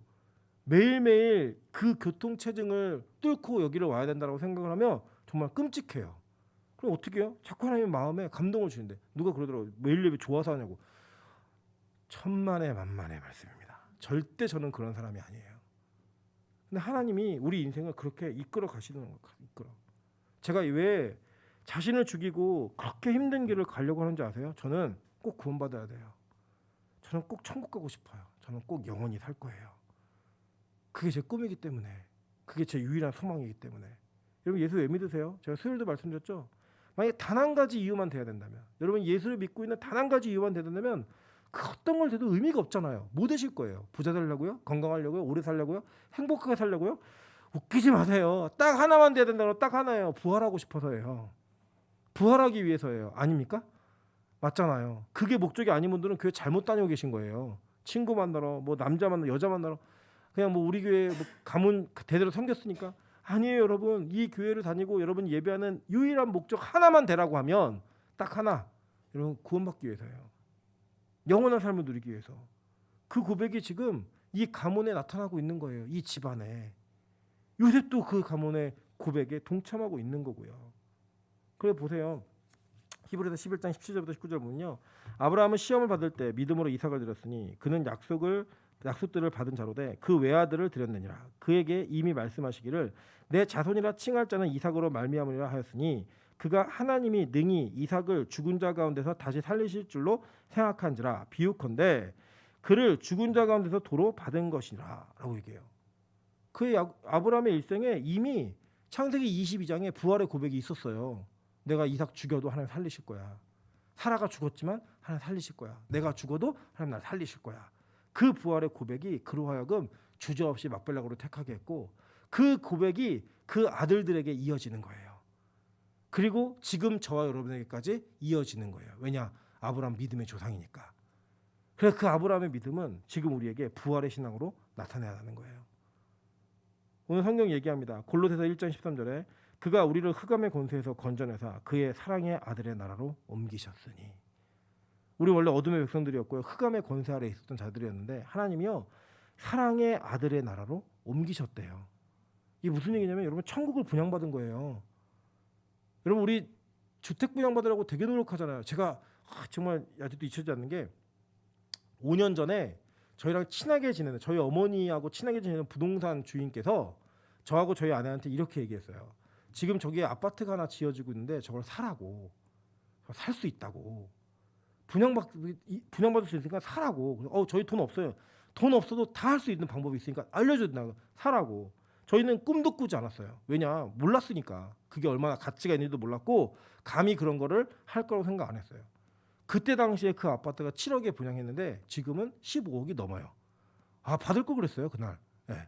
매일매일 그 교통체증을 뚫고 여기를 와야 된다고 생각을 하면 정말 끔찍해요. 그럼 어떻게 해요? 자꾸 하나님의 마음에 감동을 주는데 누가 그러더라고요. 매일 예배 좋아서 하냐고. 천만의 만만의 말씀입니다. 절대 저는 그런 사람이 아니에요. 근데 하나님이 우리 인생을 그렇게 이끌어 가시는 거예요. 이끌어. 제가 왜 자신을 죽이고 그렇게 힘든 길을 가려고 하는지 아세요? 저는 꼭 구원받아야 돼요. 저는 꼭 천국 가고 싶어요. 저는 꼭 영원히 살 거예요. 그게 제 꿈이기 때문에. 그게 제 유일한 소망이기 때문에. 여러분 예수 왜 믿으세요? 제가 수요일도 말씀드렸죠. 만약에 단 한 가지 이유만 돼야 된다면, 여러분 예수를 믿고 있는 단 한 가지 이유만 된다면 그 어떤 걸 돼도 의미가 없잖아요. 뭐 되실 거예요? 부자 되려고요? 건강하려고요? 오래 살려고요? 행복하게 살려고요? 웃기지 마세요. 딱 하나만 돼야 된다고 딱 하나예요. 부활하고 싶어서예요. 부활하기 위해서예요. 아닙니까? 맞잖아요. 그게 목적이 아닌 분들은 교회 잘못 다니고 계신 거예요. 친구 만나러, 뭐 남자 만나러, 여자 만나러, 그냥 뭐 우리 교회 뭐 가문 대대로 섬겼으니까. 아니에요, 여러분. 이 교회를 다니고 여러분 예배하는 유일한 목적 하나만 되라고 하면 딱 하나. 여러분 구원받기 위해서예요. 영원한 삶을 누리기 위해서. 그 고백이 지금 이 가문에 나타나고 있는 거예요. 이 집안에. 요셉도 그 가문의 고백에 동참하고 있는 거고요. 그래 보세요. 히브리서 11장 17절부터 19절 보면요. 아브라함은 시험을 받을 때 믿음으로 이삭을 드렸으니 그는 약속들을 받은 자로되 그 외아들을 드렸느니라. 그에게 이미 말씀하시기를 내 자손이라 칭할 자는 이삭으로 말미암으리라 하였으니 그가 하나님이 능히 이삭을 죽은 자 가운데서 다시 살리실 줄로 생각한지라. 비유컨대 그를 죽은 자 가운데서 도로 받은 것이라 라고 얘기해요. 그의 아브라함의 일생에 이미 창세기 22장에 부활의 고백이 있었어요. 내가 이삭 죽여도 하나님 살리실 거야. 사라가 죽었지만 하나님 살리실 거야. 내가 죽어도 하나님 날 살리실 거야. 그 부활의 고백이 그로 하여금 주저없이 막벨락으로 택하게 했고 그 고백이 그 아들들에게 이어지는 거예요. 그리고 지금 저와 여러분에게까지 이어지는 거예요. 왜냐? 아브라함 믿음의 조상이니까. 그래서 그 아브라함의 믿음은 지금 우리에게 부활의 신앙으로 나타내야 하는 거예요. 오늘 성경 얘기합니다. 골로새서 1장 13절에 그가 우리를 흑암의 권세에서 건져내사 그의 사랑의 아들의 나라로 옮기셨으니. 우리 원래 어둠의 백성들이었고요. 흑암의 권세 아래에 있었던 자들이었는데 하나님이요. 사랑의 아들의 나라로 옮기셨대요. 이게 무슨 얘기냐면 여러분 천국을 분양받은 거예요. 여러분 우리 주택 분양받으라고 되게 노력하잖아요. 제가 정말 아직도 잊혀지지 않는 게 5년 전에 저희랑 친하게 지내는 저희 어머니하고 친하게 지내는 부동산 주인께서 저하고 저희 아내한테 이렇게 얘기했어요. 지금 저기에 아파트가 하나 지어지고 있는데 저걸 사라고. 살 수 있다고. 분양받을 수 있으니까 사라고. 저희 돈 없어요. 돈 없어도 다 할 수 있는 방법이 있으니까 알려줘. 사라고. 저희는 꿈도 꾸지 않았어요. 왜냐? 몰랐으니까. 그게 얼마나 가치가 있는지도 몰랐고 감히 그런 거를 할 거라고 생각 안 했어요. 그때 당시에 그 아파트가 7억에 분양했는데 지금은 15억이 넘어요. 받을 걸 그랬어요 그날. 네.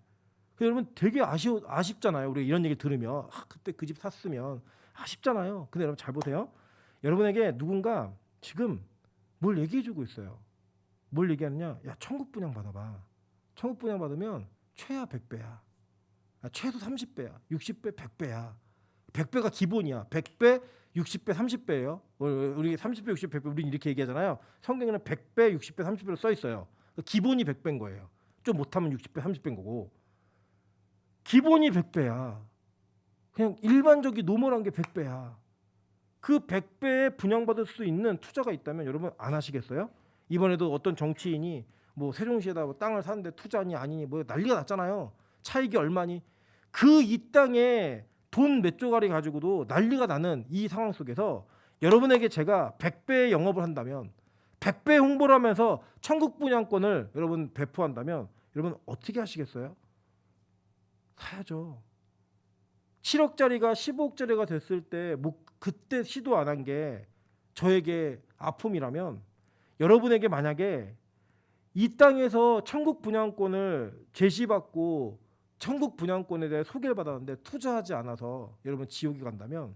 여러분 되게 아쉽잖아요. 우리 이런 얘기 들으면 그때 그 집 샀으면 아쉽잖아요. 근데 여러분 잘 보세요. 여러분에게 누군가 지금 뭘 얘기해주고 있어요. 뭘 얘기하느냐? 야 천국 분양 받아봐. 천국 분양 받으면 최하 100배야. 최소 30배야. 60배, 100배야. 100배가 기본이야. 100배, 60배, 30배예요. 우리 30배, 60배, 100배 우리는 이렇게 얘기하잖아요. 성경에는 100배, 60배, 30배로 써 있어요. 기본이 100배인 거예요. 좀 못하면 60배, 30배인 거고. 기본이 100배야. 그냥 일반적인 노멀한 게 100배야. 그 100배에 분양받을 수 있는 투자가 있다면 여러분 안 하시겠어요? 이번에도 어떤 정치인이 뭐 세종시에다 뭐 땅을 사는데 투자니 아니니 뭐 난리가 났잖아요. 차익이 얼마니? 그 이 땅에 돈 몇 조가리 가지고도 난리가 나는 이 상황 속에서 여러분에게 제가 100배 영업을 한다면 100배 홍보를 하면서 천국 분양권을 여러분 배포한다면 여러분 어떻게 하시겠어요? 사야죠. 7억짜리가 15억짜리가 됐을 때 뭐 그때 시도 안 한 게 저에게 아픔이라면 여러분에게 만약에 이 땅에서 천국 분양권을 제시받고 천국 분양권에 대해 소개를 받았는데 투자하지 않아서 여러분 지옥에 간다면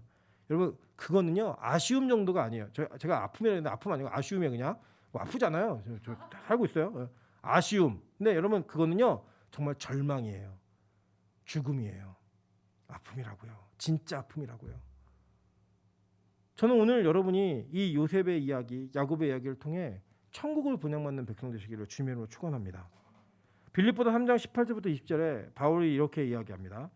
여러분 그거는요 아쉬움 정도가 아니에요. 제가 아픔이라는데 아픔 아니고 아쉬움이 그냥 뭐 아프잖아요. 저 살고 있어요. 아쉬움. 근데 여러분 그거는요 정말 절망이에요. 죽음이에요. 아픔이라고요. 진짜 아픔이라고요. 저는 오늘 여러분이 이 요셉의 이야기, 야곱의 이야기를 통해 천국을 분양받는 백성 되시기를 주님으로 축원합니다. 빌립보서 3장 18절부터 20절에 바울이 이렇게 이야기합니다.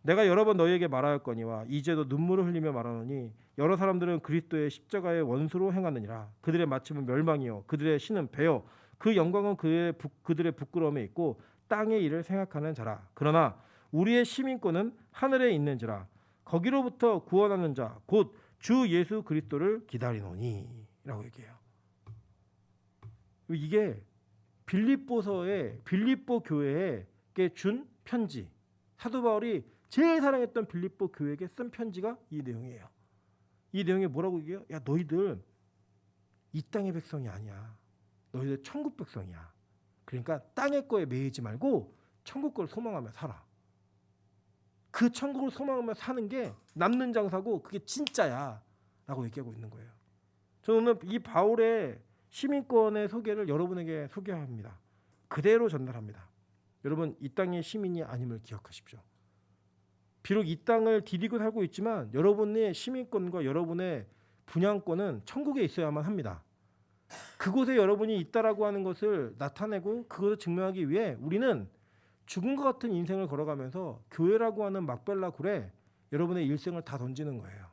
내가 여러 번 너희에게 말하였거니와 이제도 눈물을 흘리며 말하노니 여러 사람들은 그리스도의 십자가의 원수로 행하느니라. 그들의 마침은 멸망이요 그들의 신은 배요 그 영광은 그들의 부끄러움에 있고 땅의 일을 생각하는 자라. 그러나 우리의 시민권은 하늘에 있는지라. 거기로부터 구원하는 자 곧 주 예수 그리스도를 기다리노니 라고 얘기해요. 이게 빌립보 교회에게 준 편지. 사도 바울이 제일 사랑했던 빌립보 교회에게 쓴 편지가 이 내용이에요. 이 내용이 뭐라고 얘기해요? 야 너희들 이 땅의 백성이 아니야. 너희들 천국 백성이야. 그러니까 땅의 거에 매이지 말고 천국 거를 소망하며 살아. 그 천국을 소망하며 사는 게 남는 장사고 그게 진짜야라고 얘기하고 있는 거예요. 저는 오늘 이 바울의 시민권의 소개를 여러분에게 소개합니다. 그대로 전달합니다. 여러분 이 땅의 시민이 아님을 기억하십시오. 비록 이 땅을 디디고 살고 있지만 여러분의 시민권과 여러분의 분양권은 천국에 있어야만 합니다. 그곳에 여러분이 있다라고 하는 것을 나타내고 그것을 증명하기 위해 우리는 죽은 것 같은 인생을 걸어가면서 교회라고 하는 막벨라 굴에 여러분의 일생을 다 던지는 거예요.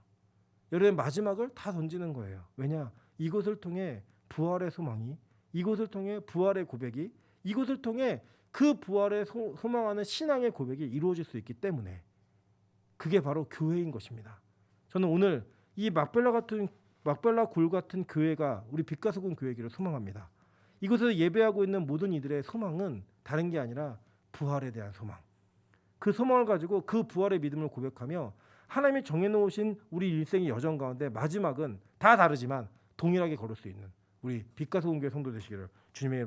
여러분의 마지막을 다 던지는 거예요. 왜냐? 이것을 통해 부활의 소망이, 이것을 통해 부활의 고백이, 이것을 통해 그 부활의 소망하는 신앙의 고백이 이루어질 수 있기 때문에 그게 바로 교회인 것입니다. 저는 오늘 이 막벨라 굴 같은 교회가 우리 빛가서군 교회기를 소망합니다. 이곳에서 예배하고 있는 모든 이들의 소망은 다른 게 아니라 부활에 대한 소망. 그 소망을 가지고 그 부활의 믿음을 고백하며 하나님이 정해놓으신 우리 일생의 여정 가운데 마지막은 다 다르지만 동일하게 걸을 수 있는 우리 빛가서군 교회 성도 되시기를 주님의